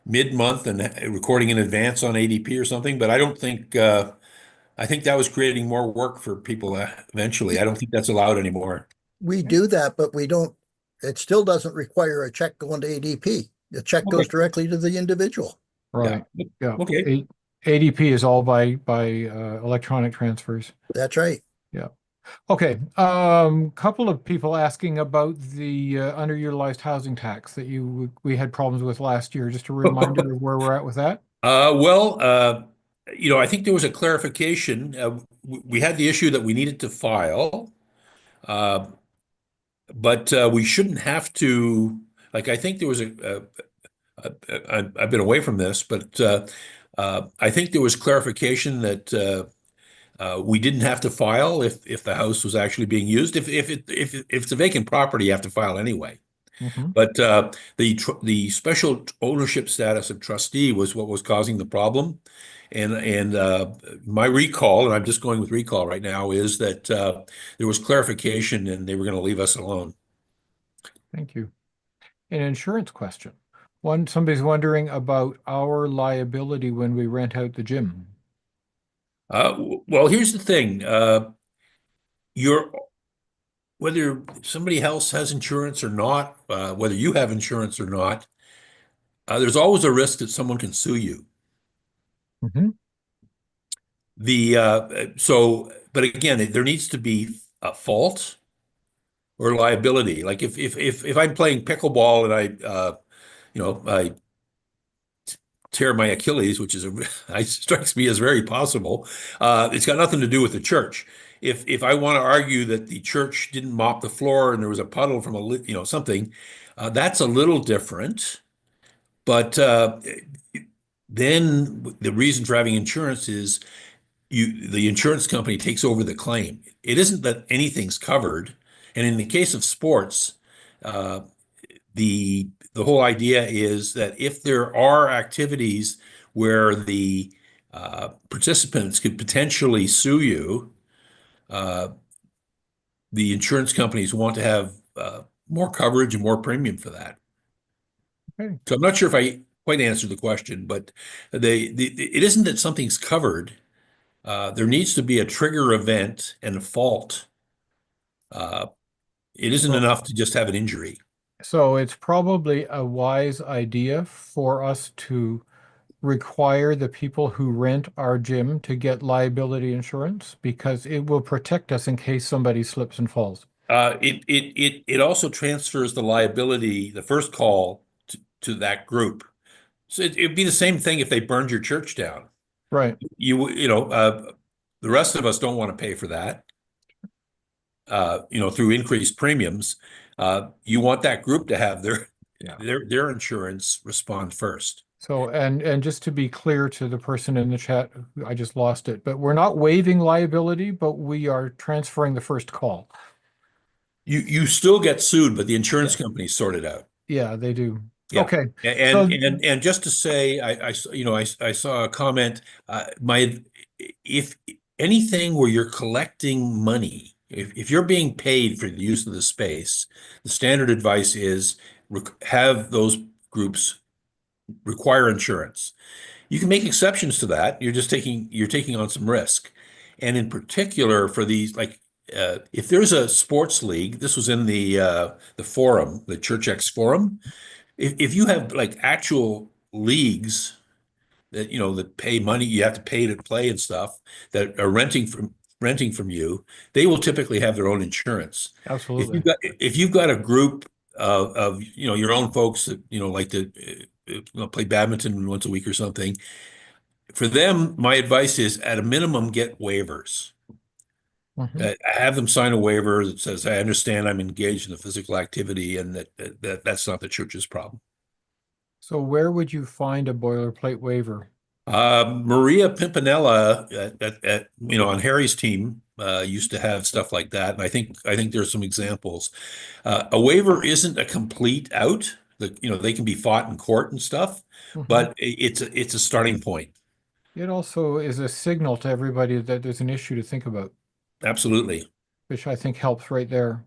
mid-month and recording in advance on ADP or something, but I think that was creating more work for people eventually. I don't think that's allowed anymore. We Okay. do that, but we don't, it still doesn't require a check going to ADP. The check Okay. goes directly to the individual. Yeah. Right. Yeah. Okay. ADP is all by electronic transfers. That's right. Yeah. Okay. Couple of people asking about the underutilized housing tax that we had problems with last year. Just a reminder of where we're at with that. Well, I think there was a clarification. We had the issue that we needed to file, uh, but we shouldn't have to. Like, I think there was I've been away from this, but I think there was clarification that we didn't have to file if the house was actually being used. If it's a vacant property, you have to file anyway. Hmm. But the special ownership status of trustee was what was causing the problem. And my recall, and I'm just going with recall right now, is that there was clarification and they were going to leave us alone. Thank you. An insurance question. Somebody's wondering about our liability when we rent out the gym. Well, here's the thing. You're Whether somebody else has insurance or not, whether you have insurance or not, there's always a risk that someone can sue you. Hmm. But again, there needs to be a fault or liability. Like if I'm playing pickleball and I tear my Achilles, which is it strikes me as very possible. It's got nothing to do with the church. If I want to argue that the church didn't mop the floor and there was a puddle from something, that's a little different. But then the reason for having insurance is the insurance company takes over the claim. It isn't that anything's covered. And in the case of sports, uh, the whole idea is that if there are activities where the participants could potentially sue you, uh, the insurance companies want to have more coverage and more premium for that. Okay. So I'm not sure if I quite answered the question, but it isn't that something's covered. There needs to be a trigger event and a fault. Uh, it isn't So, enough to just have an injury. so it's probably a wise idea for us to require the people who rent our gym to get liability insurance? Because it will protect us in case somebody slips and falls. It also transfers the liability, the first call to that group. So it'd be the same thing if they burned your church down. Right. The rest of us don't want to pay for that, through increased premiums. You want that group to have Yeah. their insurance respond first. So, and just to be clear to the person in the chat, I just lost it, but we're not waiving liability, but we are transferring the first call. You still get sued, but the insurance Yeah. companies sort it out. Yeah, they do. Yeah. Okay. And So, and just to say, I saw a comment. If anything where you're collecting money, if you're being paid for the use of the space, the standard advice is have those groups require insurance. You can make exceptions to that. You're taking on some risk, and in particular for these, like, if there's a sports league, this was in the forum, the ChurchX forum. If you have like actual leagues that pay money, you have to pay to play and stuff, that are renting from you, they will typically have their own insurance. absolutely. If you've got a group of your own folks that like to play badminton once a week or something, for them, my advice is at a minimum get waivers. Mhm. Have them sign a waiver that says, I understand I'm engaged in a physical activity and that's not the church's problem. So where would you find a boilerplate waiver? Maria Pimpinella on Harry's team used to have stuff like that, and I think there's some examples. A waiver isn't a complete out. They can be fought in court and stuff, Mhm. but it's a starting point. It also is a signal to everybody that there's an issue to think about, Absolutely. which I think helps right there.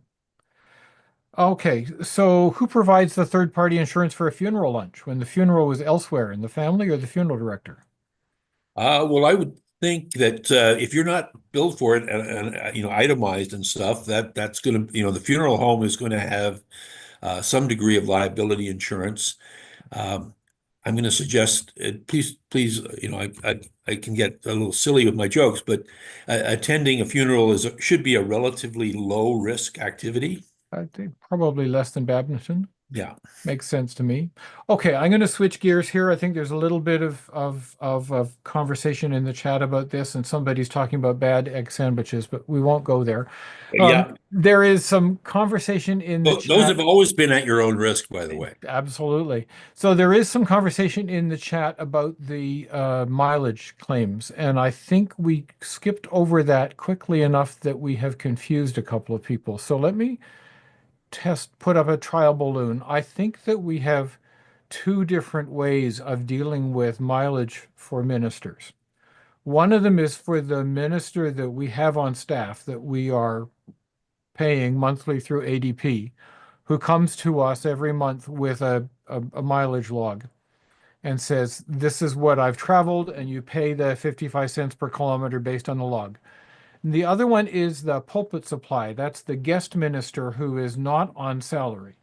Okay, so who provides the third-party insurance for a funeral lunch when the funeral was elsewhere in the family or the funeral director? Well, I would think that if you're not billed for it and itemized and stuff, that's going to, the funeral home is going to have some degree of liability insurance. Um, I'm going to suggest, please, I can get a little silly with my jokes, but attending a funeral should be a relatively low risk activity. I think probably less than badminton. Yeah. Makes sense to me. Okay, I'm going to switch gears here. I think there's a little bit of conversation in the chat about this, and somebody's talking about bad egg sandwiches, but we won't go there. Yeah. There is some conversation in the Those chat. have always been at your own risk, by the way. Absolutely. So there is some conversation in the chat about the mileage claims, and I think we skipped over that quickly enough that we have confused a couple of people. So let me put up a trial balloon. I think that we have two different ways of dealing with mileage for ministers. One of them is for the minister that we have on staff that we are paying monthly through ADP, who comes to us every month with a mileage log and says, this is what I've traveled, and you pay the 55 cents per kilometer based on the log. The other one is the pulpit supply. That's the guest minister who is not on salary.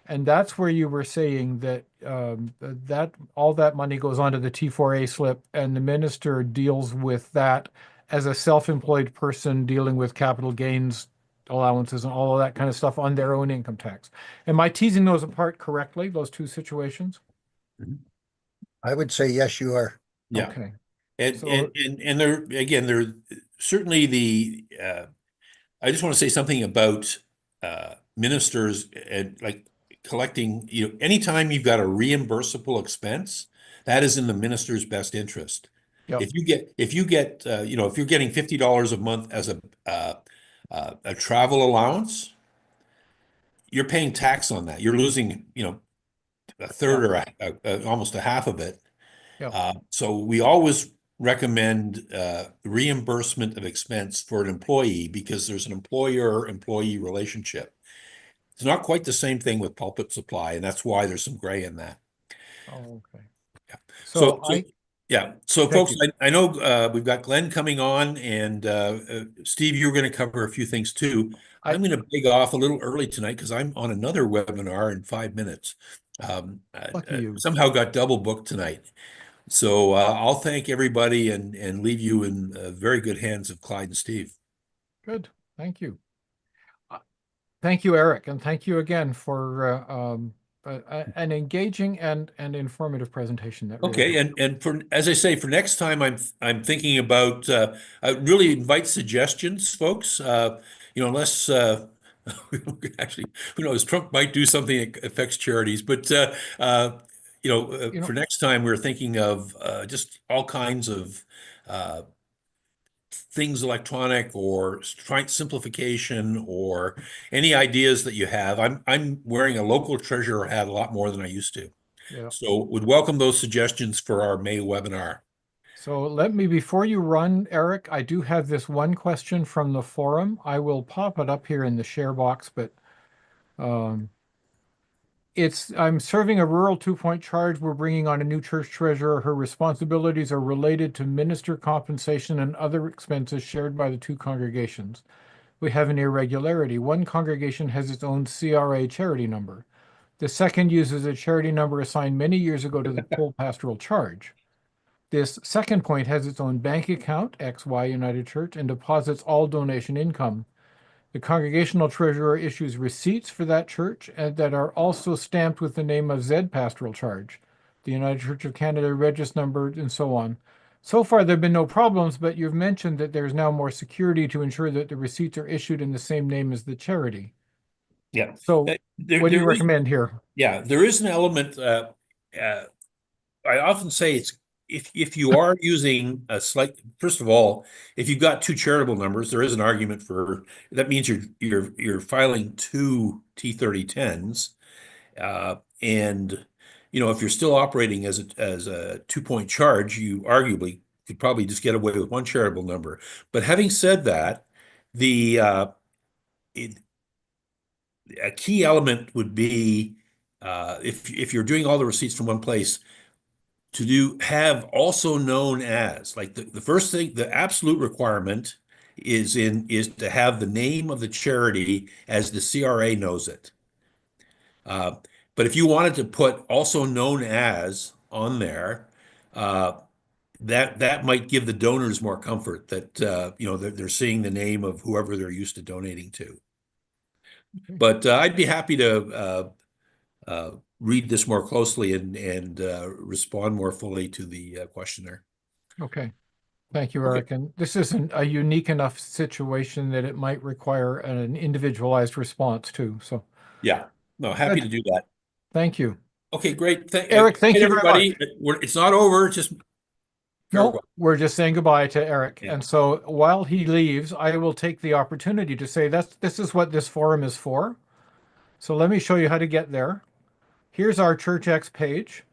And that's where you were saying that that all that money goes onto the T4A slip, and the minister deals with that as a self-employed person dealing with capital gains allowances and all of that kind of stuff on their own income tax. Am I teasing those apart correctly, those two situations? I would say yes, you are. Yeah. Okay. And So there certainly I just want to say something about ministers and like collecting, anytime you've got a reimbursable expense, that is in the minister's best interest. yeah, If you get if you're getting $50 a month as a travel allowance, you're paying tax on that. You're losing, a yeah, third or almost a half of it. yeah. So we always recommend reimbursement of expense for an employee because there's an employer-employee relationship. It's not quite the same thing with pulpit supply, and that's why there's some gray in that. Oh, okay. Yeah. So Yeah. So thank folks, you. I know we've got Glenn coming on, and Steve, you're going to cover a few things too. I I'm going to beg off a little early tonight because I'm on another webinar in 5 minutes. Lucky you. Somehow got double booked tonight. So I'll thank everybody and leave you in very good hands of Clyde and Steve. Good. Thank you. Thank you, Eric, and thank you again for an engaging and informative presentation. That really Okay, and for as I say, for next time, I'm thinking about I really invite suggestions, folks. Unless actually, who knows, Trump might do something that affects charities, but you for know, next time, we're thinking of just all kinds of things electronic or simplification or any ideas that you have. I'm wearing a local treasurer hat a lot more than I used to. yeah. So would welcome those suggestions for our May webinar. So let me, before you run, Eric, I do have this one question from the forum. I will pop it up here in the share box, but um, I'm serving a rural 2-point charge. We're bringing on a new church treasurer. Her responsibilities are related to minister compensation and other expenses shared by the two congregations. We have an irregularity. One congregation has its own CRA charity number. The second uses a charity number assigned many years ago to the full pastoral charge. This second point has its own bank account, XY United Church, and deposits all donation income. The congregational treasurer issues receipts for that church and that are also stamped with the name of Z Pastoral Charge, the United Church of Canada register number, and so on. So far, there have been no problems, but you've mentioned that there's now more security to ensure that the receipts are issued in the same name as the charity. Yeah. So, what do you There is, recommend here? yeah, there is an element. Uh, I often say it's if you are using a first of all, if you've got two charitable numbers, there is an argument for that means you're filing two T3010s, and if you're still operating as a 2-point charge, you arguably could probably just get away with one charitable number. But having said that, the it, a key element would be if you're doing all the receipts from one place to have also known as like the first thing, the absolute requirement is to have the name of the charity as the CRA knows it. Uh, but if you wanted to put also known as on there, uh, that might give the donors more comfort that they're seeing the name of whoever they're used to donating to. But I'd be happy to read this more closely and respond more fully to the questionnaire. Okay. Thank you, Okay. Eric. And this isn't a unique enough situation that it might require an individualized response too. So Yeah. No, happy to good. do that. Thank you. Okay, great. Eric, Good thank night, you very much. everybody. It's not over, just No, farewell. we're just saying goodbye to Eric. Yeah. And so while he leaves, I will take the opportunity to say this is what this forum is for. So let me show you how to get there. Here's our ChurchX page,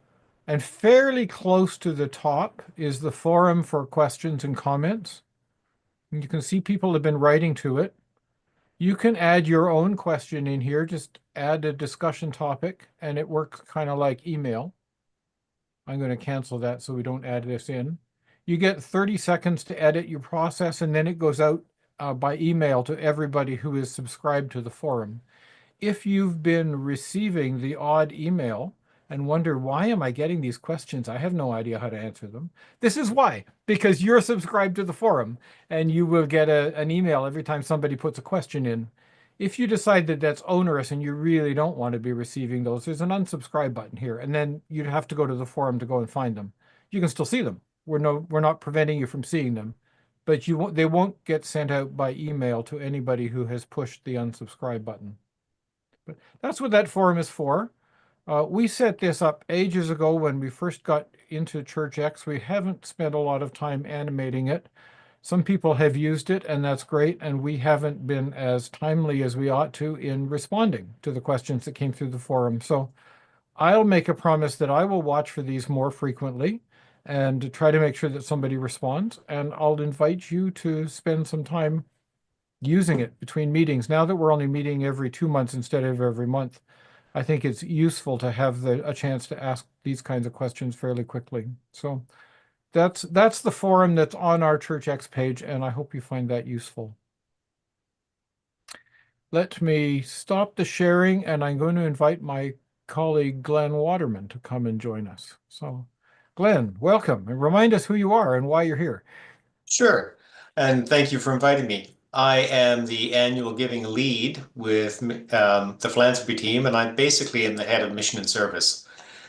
and fairly close to the top is the forum for questions and comments. And you can see people have been writing to it. You can add your own question in here, just add a discussion topic, and it works kind of like email. I'm going to cancel that so we don't add this in. You get 30 seconds to edit your process, and then it goes out by email to everybody who is subscribed to the forum. If you've been receiving the odd email and wonder, why am I getting these questions? I have no idea how to answer them. This is why, because you're subscribed to the forum and you will get an email every time somebody puts a question in. If you decide that that's onerous and you really don't want to be receiving those, there's an unsubscribe button here, and then you'd have to go to the forum to go and find them. You can still see them. We're not preventing you from seeing them, but they won't get sent out by email to anybody who has pushed the unsubscribe button. But that's what that forum is for. We set this up ages ago when we first got into ChurchX. We haven't spent a lot of time animating it. Some people have used it, and that's great, and we haven't been as timely as we ought to in responding to the questions that came through the forum. So I'll make a promise that I will watch for these more frequently and to try to make sure that somebody responds, and I'll invite you to spend some time using it between meetings. Now that we're only meeting every 2 months instead of every month, I think it's useful to have a chance to ask these kinds of questions fairly quickly. So that's the forum that's on our ChurchX page, and I hope you find that useful. Let me stop the sharing, and I'm going to invite my colleague Glenn Waterman to come and join us. So Glenn, welcome, and remind us who you are and why you're here. Sure. And thank you for inviting me. I am the annual giving lead with the philanthropy team, and I basically am the head of mission and service.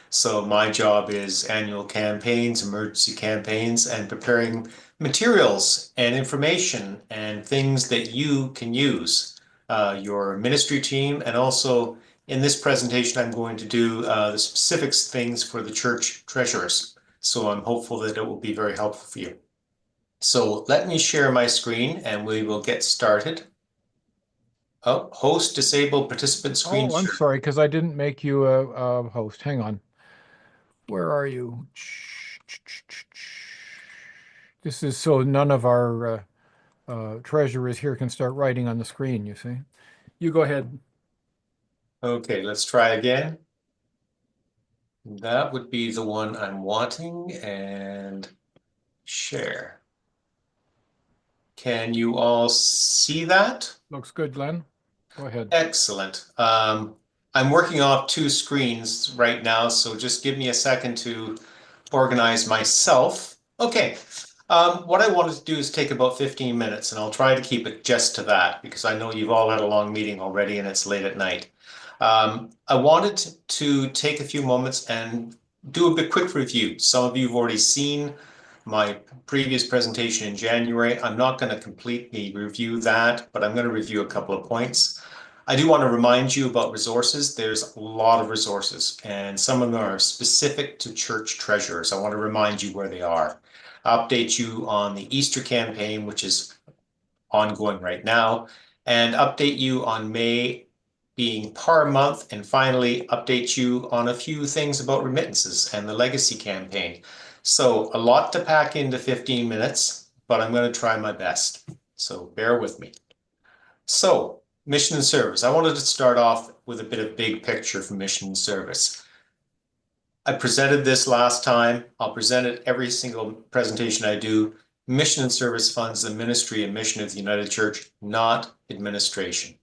So my job is annual campaigns, emergency campaigns, and preparing materials and information and things that you can use. Your ministry team, and also in this presentation, I'm going to do the specifics things for the church treasurers. So I'm hopeful that it will be very helpful for you. So let me share my screen and we will get started. Oh, host disabled participant screen Oh, I'm share. sorry, because I didn't make you a host. Hang on. Where are you? This is so none of our treasurers here can start writing on the screen, you see. You go ahead. Okay, let's try again. That would be the one I'm wanting, and share. Can you all see that? Looks good, Glenn. Go ahead. Excellent. I'm working off two screens right now, so just give me a second to organize myself. Okay. What I wanted to do is take about 15 minutes, and I'll try to keep it just to that because I know you've all had a long meeting already and it's late at night. I wanted to take a few moments and do a bit quick review. Some of you have already seen my previous presentation in January. I'm not going to completely review that, but I'm going to review a couple of points. I do want to remind you about resources. There's a lot of resources, and some of them are specific to church treasurers. I want to remind you where they are. Update you on the Easter campaign, which is ongoing right now, and update you on May being par month, and finally update you on a few things about remittances and the legacy campaign. So a lot to pack into 15 minutes, but I'm going to try my best. So bear with me. So mission and service. I wanted to start off with a bit of big picture for mission and service. I presented this last time. I'll present it every single presentation I do. Mission and service funds the ministry and mission of the United Church, not administration.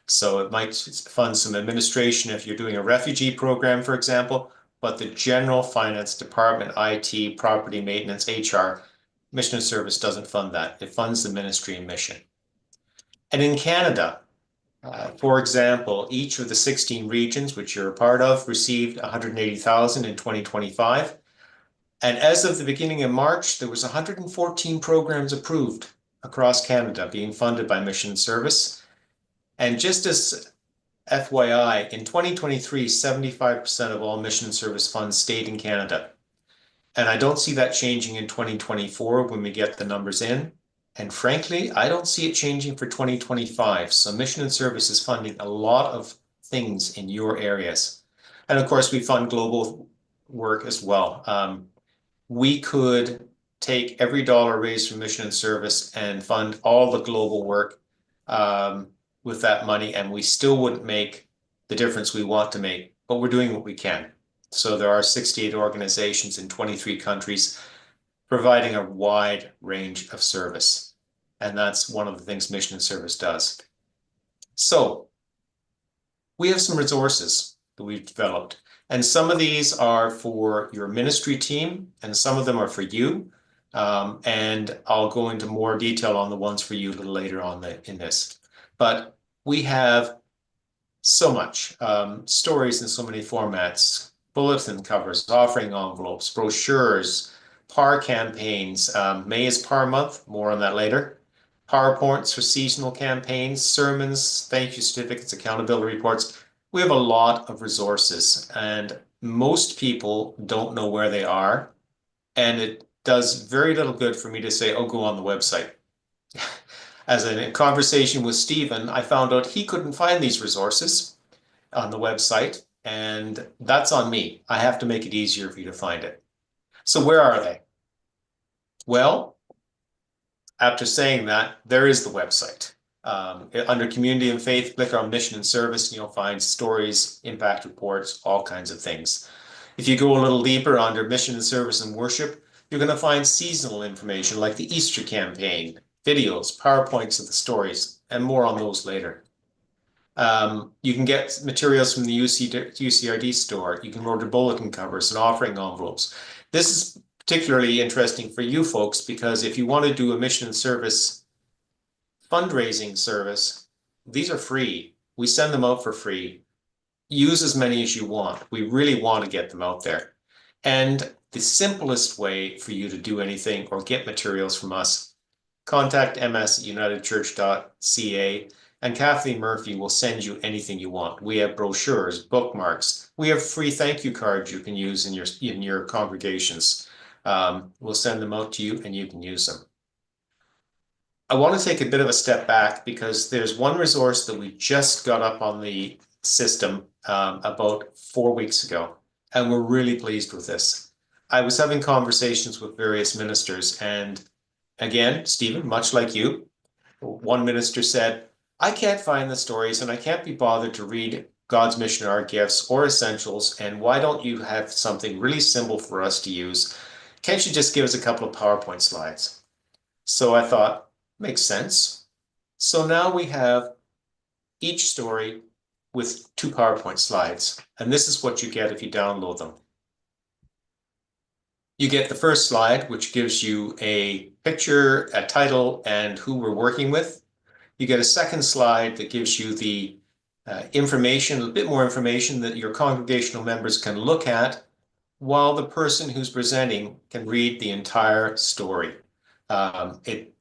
So it might fund some administration if you're doing a refugee program, for example, but the general finance department, IT, property maintenance, HR, mission and service doesn't fund that. It funds the ministry and mission. And in Canada, for example, each of the 16 regions which you're a part of received 180,000 in 2025. And as of the beginning of March, there was 114 programs approved across Canada being funded by Mission Service. And just as FYI, in 2023, 75% of all Mission Service funds stayed in Canada. And I don't see that changing in 2024 when we get the numbers in. And frankly, I don't see it changing for 2025. So Mission and Service is funding a lot of things in your areas. And of course, we fund global work as well. We could take every dollar raised from Mission and Service and fund all the global work with that money, and we still wouldn't make the difference we want to make, but we're doing what we can. So there are 68 organizations in 23 countries providing a wide range of service. And that's one of the things Mission and Service does. So we have some resources that we've developed. And some of these are for your ministry team, and some of them are for you. And I'll go into more detail on the ones for you a little later on in this. But we have so much, stories in so many formats, bulletin covers, offering envelopes, brochures, PAR campaigns. May is PAR month, more on that later. PowerPoints for seasonal campaigns, sermons, thank you certificates, accountability reports. We have a lot of resources, and most people don't know where they are. And it does very little good for me to say, oh, go on the website. As a conversation with Stephen, I found out he couldn't find these resources on the website, and that's on me. I have to make it easier for you to find it. So where are they? Well, after saying that, there is the website. Under Community and Faith, click on Mission and Service, and you'll find stories, impact reports, all kinds of things. If you go a little deeper under Mission and Service and Worship, you're going to find seasonal information like the Easter campaign, videos, PowerPoints of the stories, and more on those later. You can get materials from the UCRD store. You can order bulletin covers and offering envelopes. This is particularly interesting for you folks because if you want to do a mission and service fundraising service, these are free. We send them out for free. Use as many as you want. We really want to get them out there. And the simplest way for you to do anything or get materials from us, contact ms@unitedchurch.ca and Kathleen Murphy will send you anything you want. We have brochures, bookmarks. We have free thank you cards you can use in your congregations. We'll send them out to you and you can use them. I want to take a bit of a step back because there's one resource that we just got up on the system about 4 weeks ago, and we're really pleased with this. I was having conversations with various ministers, and again, Stephen, much like you, one minister said, I can't find the stories and I can't be bothered to read God's Mission Our Gifts or Essentials, and why don't you have something really simple for us to use? Can't you just give us a couple of PowerPoint slides? So I thought, makes sense. So now we have each story with 2 PowerPoint slides, and this is what you get if you download them. You get the first slide, which gives you a picture, a title, and who we're working with. You get a second slide that gives you the information, a bit more information that your congregational members can look at, while the person who's presenting can read the entire story.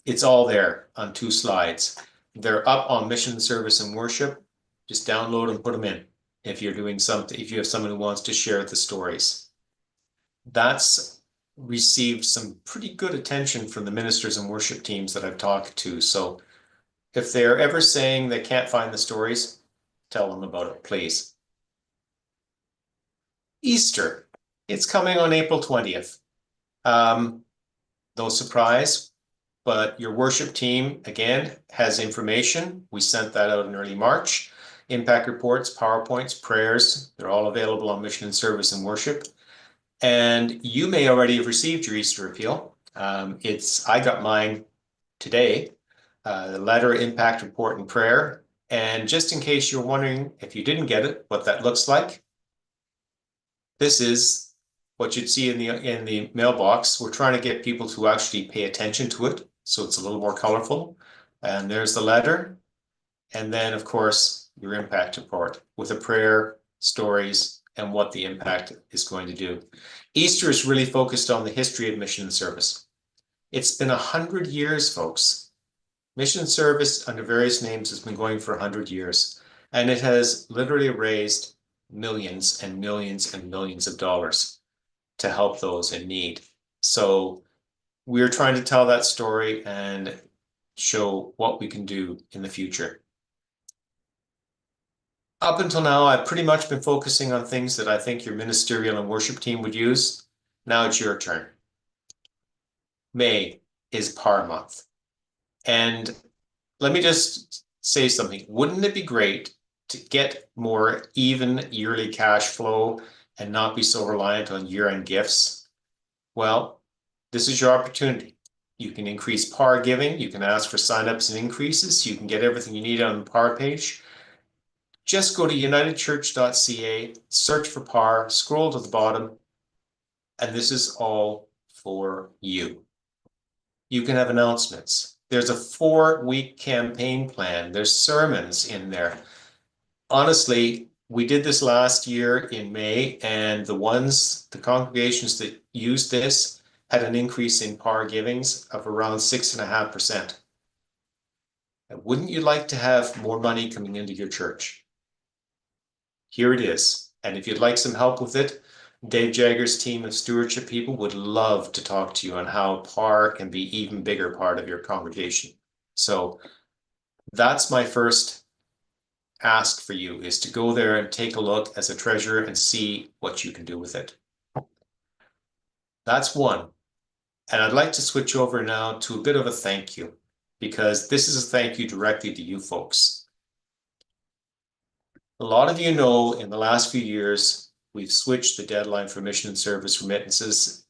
It's all there on 2 slides. They're up on Mission, Service, and Worship. Just download and put them in if you're doing something, if you have someone who wants to share the stories. That's received some pretty good attention from the ministers and worship teams that I've talked to. So if they're ever saying they can't find the stories, tell them about it, please. Easter, it's coming on April 20th. No surprise, but your worship team, again, has information. We sent that out in early March. Impact reports, PowerPoints, prayers, they're all available on Mission and Service and Worship. And you may already have received your Easter appeal. I got mine today, the letter, impact report, and prayer. And just in case you're wondering if you didn't get it, what that looks like, this is what you'd see in the mailbox. We're trying to get people to actually pay attention to it, so it's a little more colorful. And there's the letter. And then, of course, your impact report with a prayer, stories, and what the impact is going to do. Easter is really focused on the history of mission and service. It's been 100 years, folks. Mission and service under various names has been going for 100 years, and it has literally raised millions and millions and millions of dollars to help those in need. So we're trying to tell that story and show what we can do in the future. Up until now, I've pretty much been focusing on things that I think your ministerial and worship team would use. Now it's your turn. May is PAR month. And let me just say something. Wouldn't it be great to get more even yearly cash flow and not be so reliant on year-end gifts? Well, this is your opportunity. You can increase PAR giving. You can ask for signups and increases. You can get everything you need on the PAR page. Just go to unitedchurch.ca, search for PAR, scroll to the bottom, and this is all for you. You can have announcements. There's a 4-week campaign plan. There's sermons in there. Honestly, we did this last year in May, and the congregations that used this had an increase in PAR givings of around 6.5%. Wouldn't you like to have more money coming into your church? Here it is. And if you'd like some help with it, Dave Jagger's team of stewardship people would love to talk to you on how PAR can be an even bigger part of your congregation. So that's my first ask for you, is to go there and take a look as a treasurer and see what you can do with it. That's one. And I'd like to switch over now to a bit of a thank you, because this is a thank you directly to you folks. A lot of you know in the last few years, we've switched the deadline for mission and service remittances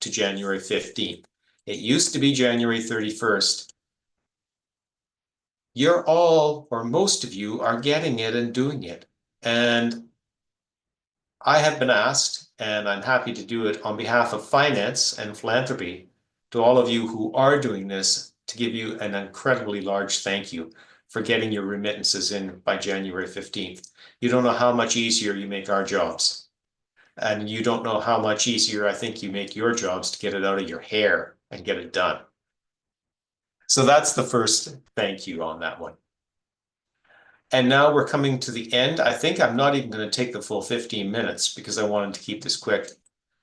to January 15th. It used to be January 31st. You're all, or most of you, are getting it and doing it. And I have been asked, and I'm happy to do it on behalf of finance and philanthropy, to all of you who are doing this, to give you an incredibly large thank you for getting your remittances in by January 15th. You don't know how much easier you make our jobs. And you don't know how much easier I think you make your jobs to get it out of your hair and get it done. So that's the first thank you on that one. And now we're coming to the end. I think I'm not even going to take the full 15 minutes because I wanted to keep this quick.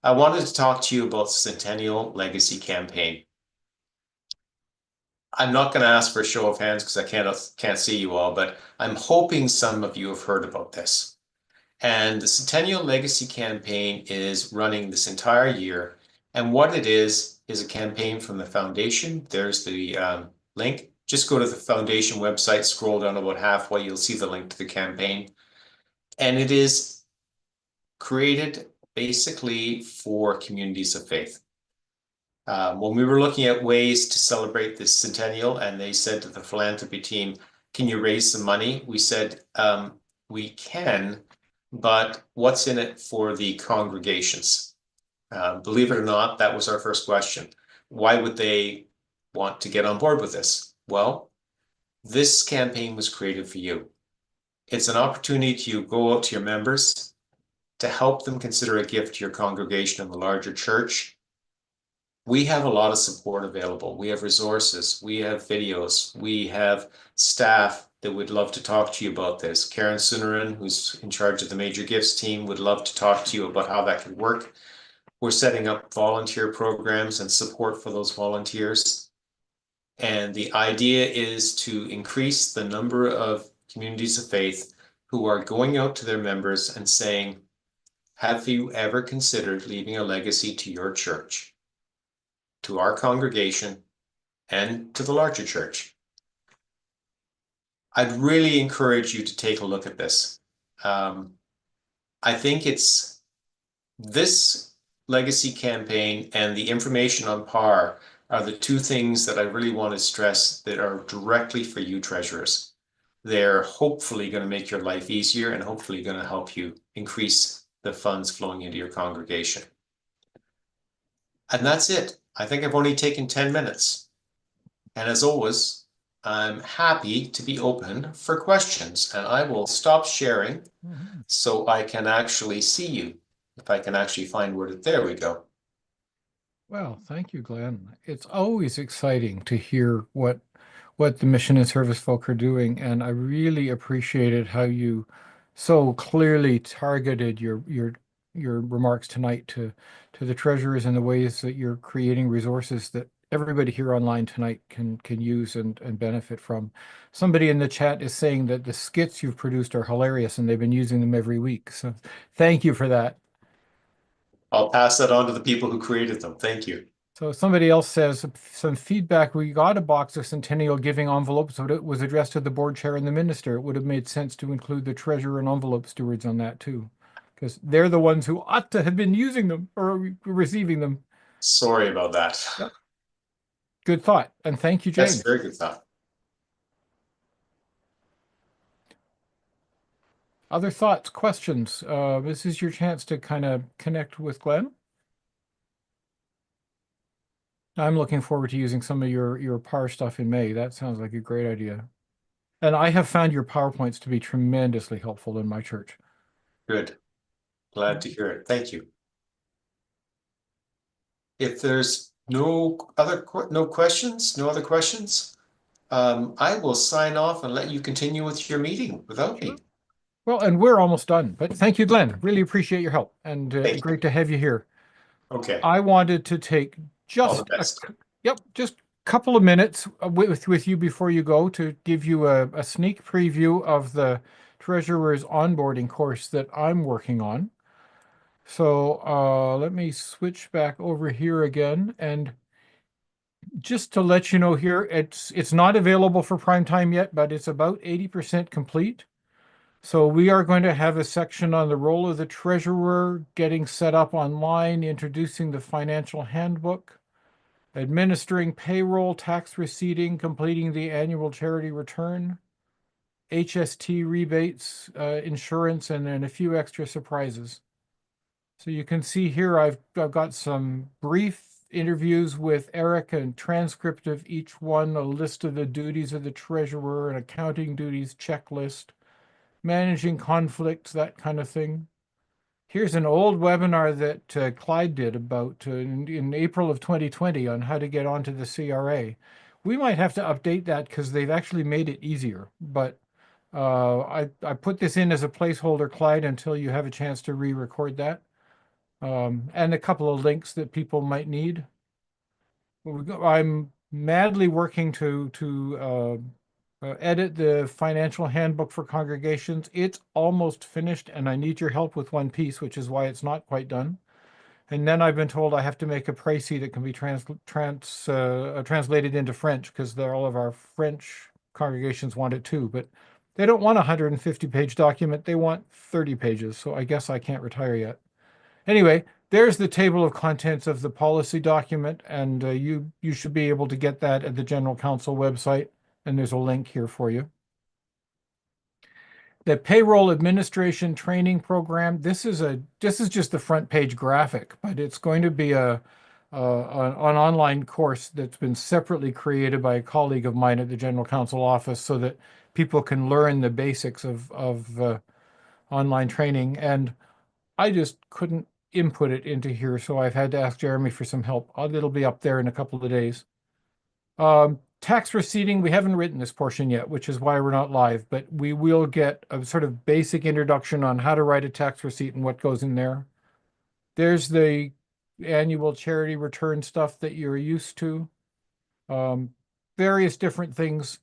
I wanted to talk to you about the Centennial Legacy Campaign. I'm not going to ask for a show of hands because I can't see you all, but I'm hoping some of you have heard about this. And the Centennial Legacy Campaign is running this entire year. And what it is a campaign from the foundation. There's the link. Just go to the foundation website, scroll down about halfway, you'll see the link to the campaign. And it is created basically for communities of faith. When we were looking at ways to celebrate this centennial, and they said to the philanthropy team, can you raise some money? We said, we can, but what's in it for the congregations? Believe it or not, that was our first question. Why would they want to get on board with this? Well, this campaign was created for you. It's an opportunity to go out to your members to help them consider a gift to your congregation in the larger church. We have a lot of support available. We have resources, we have videos, we have staff that would love to talk to you about this. Karen Sunerin, who's in charge of the major gifts team, would love to talk to you about how that could work. We're setting up volunteer programs and support for those volunteers. And the idea is to increase the number of communities of faith who are going out to their members and saying, have you ever considered leaving a legacy to your church, to our congregation, and to the larger church? I'd really encourage you to take a look at this. I think it's this legacy campaign and the information on PAR are the two things that I really want to stress that are directly for you treasurers. They're hopefully going to make your life easier and hopefully going to help you increase the funds flowing into your congregation. And that's it. I think I've only taken 10 minutes. And as always, I'm happy to be open for questions, and I will stop sharing so I can actually see you. If I can actually find where there we go. Well, thank you, Glenn. It's always exciting to hear what the mission and service folk are doing, and I really appreciated how you so clearly targeted your remarks tonight to the treasurers and the ways that you're creating resources that everybody here online tonight can use and benefit from. Somebody in the chat is saying that the skits you've produced are hilarious and they've been using them every week. So thank you for that. I'll pass that on to the people who created them. Thank you. So somebody else says some feedback. We got a box of centennial giving envelopes, but it was addressed to the board chair and the minister. It would have made sense to include the treasurer and envelope stewards on that too, because they're the ones who ought to have been using them or receiving them. Sorry about that. Yep. Good thought. And thank you, James. That's very good thought. Other thoughts, questions? This is your chance to kind of connect with Glenn. I'm looking forward to using some of your PAR stuff in May. That sounds like a great idea. And I have found your PowerPoints to be tremendously helpful in my church. Good. Glad to hear it. Thank you. If there's no other questions, I will sign off and let you continue with your meeting without me. Well, and we're almost done, but thank you, Glenn. Really appreciate your help, and great to have you here. Okay. I wanted to take just just a couple of minutes with you before you go to give you a sneak preview of the treasurer's onboarding course that I'm working on. So let me switch back over here again, and just to let you know here, it's not available for prime time yet, but it's about 80% complete. So we are going to have a section on the role of the treasurer, getting set up online, introducing the financial handbook, administering payroll, tax receipting, completing the annual charity return, HST rebates, insurance, and then a few extra surprises. So you can see here, I've got some brief interviews with Eric and transcript of each one, a list of the duties of the treasurer, an accounting duties checklist, managing conflicts, that kind of thing. Here's an old webinar that Clyde did about in April of 2020 on how to get onto the CRA. We might have to update that because they've actually made it easier. But I put this in as a placeholder, Clyde, until you have a chance to re-record that. And a couple of links that people might need. I'm madly working to edit the financial handbook for congregations. It's almost finished, and I need your help with one piece, which is why it's not quite done. And then I've been told I have to make a précis that can be translated into French because all of our French congregations want it too. But they don't want a 150-page document. They want 30 pages. So I guess I can't retire yet. Anyway, there's the table of contents of the policy document, and you should be able to get that at the General Counsel website, and there's a link here for you. The payroll administration training program, this is just the front page graphic, but it's going to be an online course that's been separately created by a colleague of mine at the General Counsel office so that people can learn the basics of online training. And I just couldn't input it into here, so I've had to ask Jeremy for some help. It'll be up there in a couple of days. Tax receipting, we haven't written this portion yet, which is why we're not live, but we will get a sort of basic introduction on how to write a tax receipt and what goes in there. There's the annual charity return stuff that you're used to. Various different things.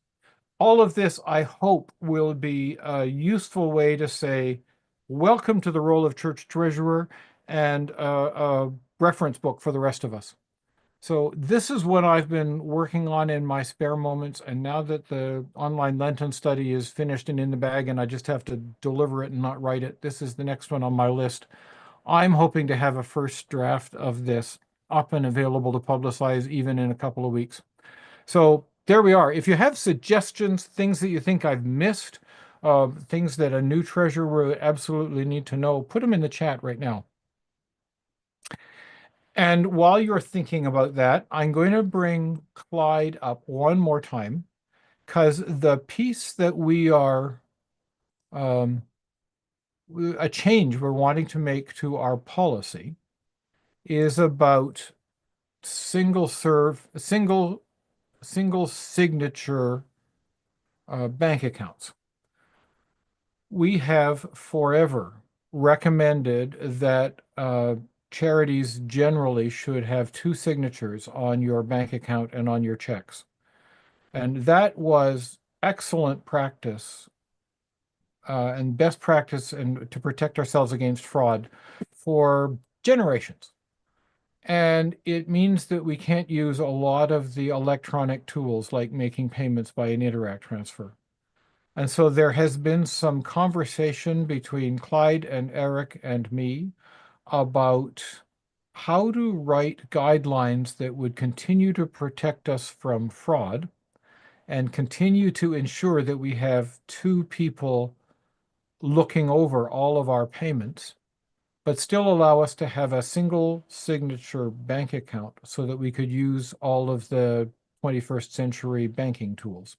All of this, I hope, will be a useful way to say, welcome to the role of church treasurer, and a reference book for the rest of us. So this is what I've been working on in my spare moments. And now that the online Lenten study is finished and in the bag, and I just have to deliver it and not write it, this is the next one on my list. I'm hoping to have a first draft of this up and available to publicize even in a couple of weeks. So there we are. If you have suggestions, things that you think I've missed, things that a new treasurer would absolutely need to know, put them in the chat right now. And while you're thinking about that, I'm going to bring Clyde up one more time because the piece that we are, a change we're wanting to make to our policy is about single signature bank accounts. We have forever recommended that charities generally should have two signatures on your bank account and on your checks. And that was excellent practice and best practice and to protect ourselves against fraud for generations. And it means that we can't use a lot of the electronic tools like making payments by an Interact transfer. And so there has been some conversation between Clyde and Eric and me about how to write guidelines that would continue to protect us from fraud and continue to ensure that we have two people looking over all of our payments, but still allow us to have a single signature bank account so that we could use all of the 21st century banking tools.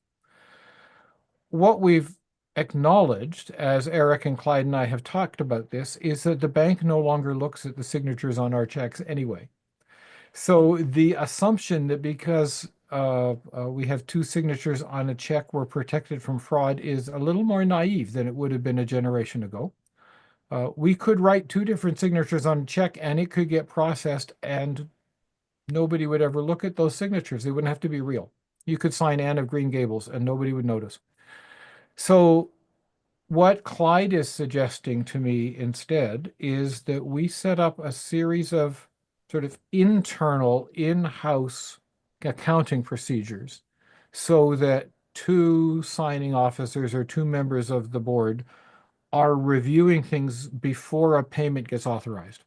What we've acknowledged, as Eric and Clyde and I have talked about this, is that the bank no longer looks at the signatures on our checks anyway. So the assumption that because we have two signatures on a check, we're protected from fraud is a little more naive than it would have been a generation ago. We could write two different signatures on a check and it could get processed and nobody would ever look at those signatures. They wouldn't have to be real. You could sign Anne of Green Gables and nobody would notice. So what Clyde is suggesting to me instead is that we set up a series of sort of internal in-house accounting procedures so that two signing officers or two members of the board are reviewing things before a payment gets authorized.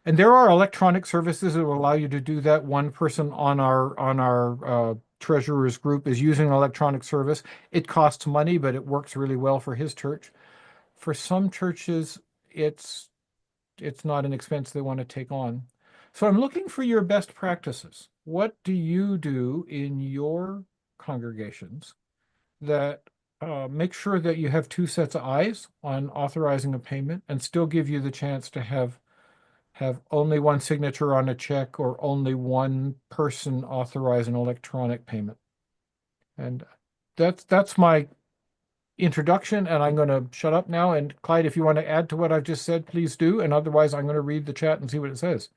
And there are electronic services that will allow you to do that. One person on our treasurer's group is using an electronic service. It costs money, but it works really well for his church. For some churches, it's it's not an expense they want to take on. So I'm looking for your best practices. What do you do in your congregations that make sure that you have two sets of eyes on authorizing a payment and still give you the chance to have only one signature on a check or only one person authorize an electronic payment? And that's my introduction, and I'm going to shut up now. And Clyde, if you want to add to what I've just said, please do. And otherwise, I'm going to read the chat and see what it says.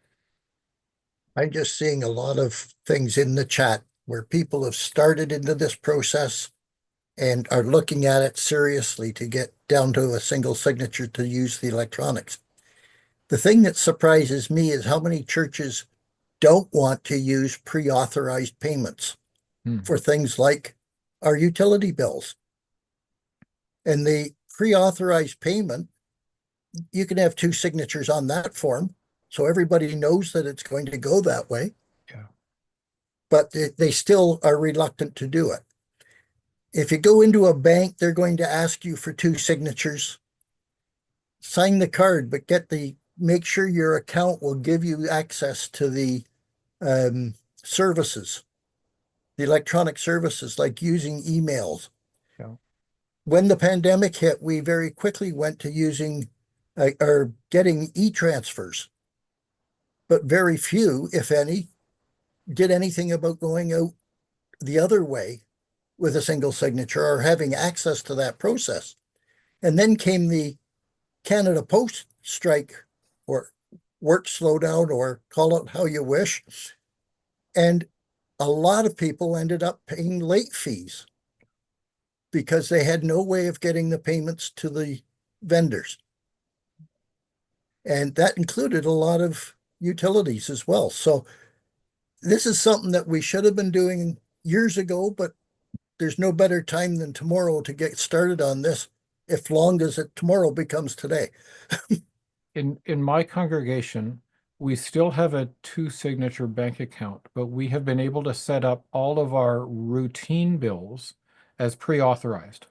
I'm just seeing a lot of things in the chat where people have started into this process and are looking at it seriously to get down to a single signature to use the electronics. The thing that surprises me is how many churches don't want to use pre-authorized payments for things like our utility bills. And the pre-authorized payment, you can have two signatures on that form, so everybody knows that it's going to go that way. Yeah. But they still are reluctant to do it. If you go into a bank, they're going to ask you for two signatures. Sign the card, but make sure your account will give you access to the services, the electronic services, like using emails. Yeah. When the pandemic hit, we very quickly went to using or getting e-transfers, but very few, if any, did anything about going out the other way with a single signature or having access to that process. And then came the Canada Post strike, or work slowdown, or call it how you wish. And a lot of people ended up paying late fees because they had no way of getting the payments to the vendors. And that included a lot of utilities as well. So this is something that we should have been doing years ago, but there's no better time than tomorrow to get started on this, if long as tomorrow becomes today. In my congregation, we still have a two-signature bank account, but we have been able to set up all of our routine bills as pre-authorized.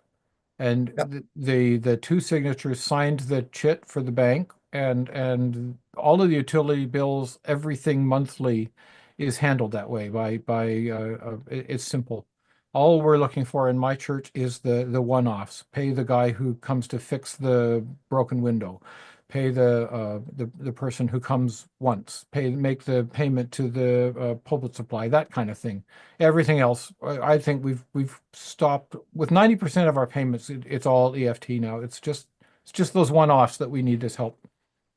And Yep. the two signatures signed the chit for the bank, and all of the utility bills, everything monthly is handled that way it's simple. All we're looking for in my church is the one-offs. Pay the guy who comes to fix the broken window. Pay the person who comes once. Make the payment to the pulpit supply, that kind of thing. Everything else, I think we've stopped with 90% of our payments. It's all EFT now. It's just those one-offs that we need this help.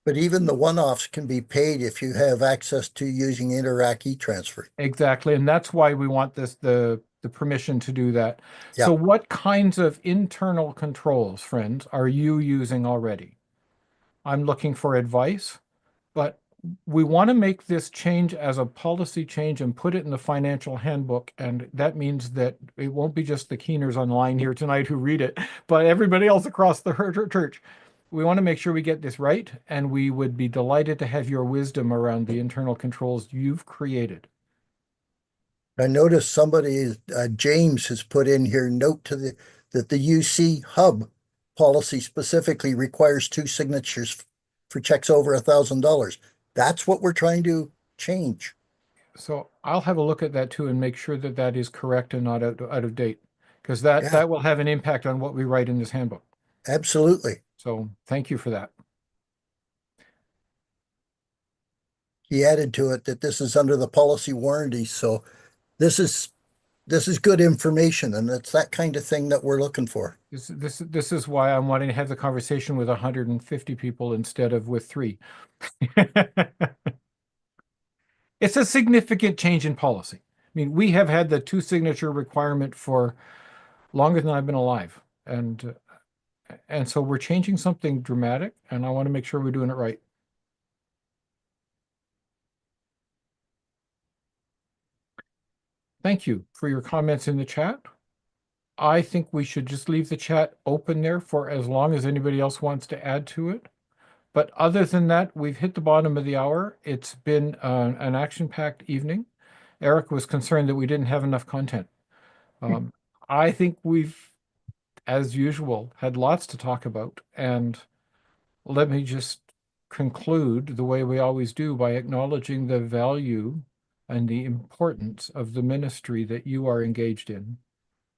But even the one-offs can be paid if you have access to using Interac e-transfer. Exactly, and that's why we want the permission to do that. Yeah. So what kinds of internal controls, friends, are you using already? I'm looking for advice, but we want to make this change as a policy change and put it in the financial handbook. And that means that it won't be just the keeners online here tonight who read it, but everybody else across the church. We want to make sure we get this right, and we would be delighted to have your wisdom around the internal controls you've created. I noticed somebody, James, has put in here, note that the UC hub policy specifically requires two signatures for checks over $1,000. That's what we're trying to change. So I'll have a look at that too and make sure that that is correct and not out of date, because that will have an impact on what we write in this handbook. Absolutely. So thank you for that. He added to it that this is under the policy warranty. So this is good information, and it's that kind of thing that we're looking for. This is why I'm wanting to have the conversation with 150 people instead of with 3. It's a significant change in policy. I mean, we have had the two signature requirement for longer than I've been alive, and so we're changing something dramatic, and I want to make sure we're doing it right. Thank you for your comments in the chat. I think we should just leave the chat open there for as long as anybody else wants to add to it. But other than that, we've hit the bottom of the hour. It's been an action-packed evening. Eric was concerned that we didn't have enough content. I think we've, as usual, had lots to talk about. And let me just conclude the way we always do by acknowledging the value and the importance of the ministry that you are engaged in.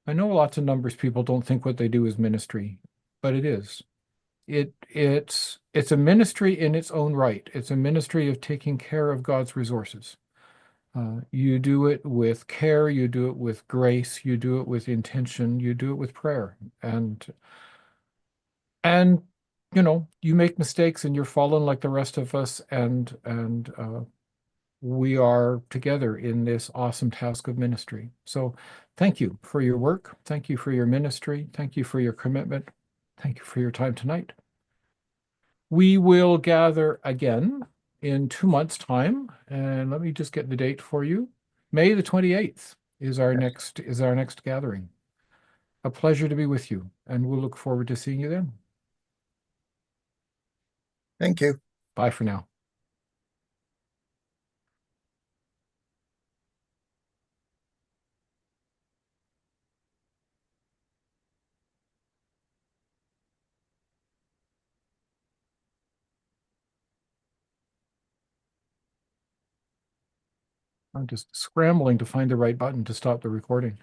I know lots of numbers people don't think what they do is ministry, but it is. It's a ministry in its own right. It's a ministry of taking care of God's resources. You do it with care, you do it with grace, you do it with intention, you do it with prayer. And you know, you make mistakes and you're fallen like the rest of us, and we are together in this awesome task of ministry. So thank you for your work. Thank you for your ministry. Thank you for your commitment. Thank you for your time tonight. We will gather again in 2 months' time, and let me just get the date for you. May the 28th is our next gathering. A pleasure to be with you, and we'll look forward to seeing you then. Thank you. Bye for now. I'm just scrambling to find the right button to stop the recording.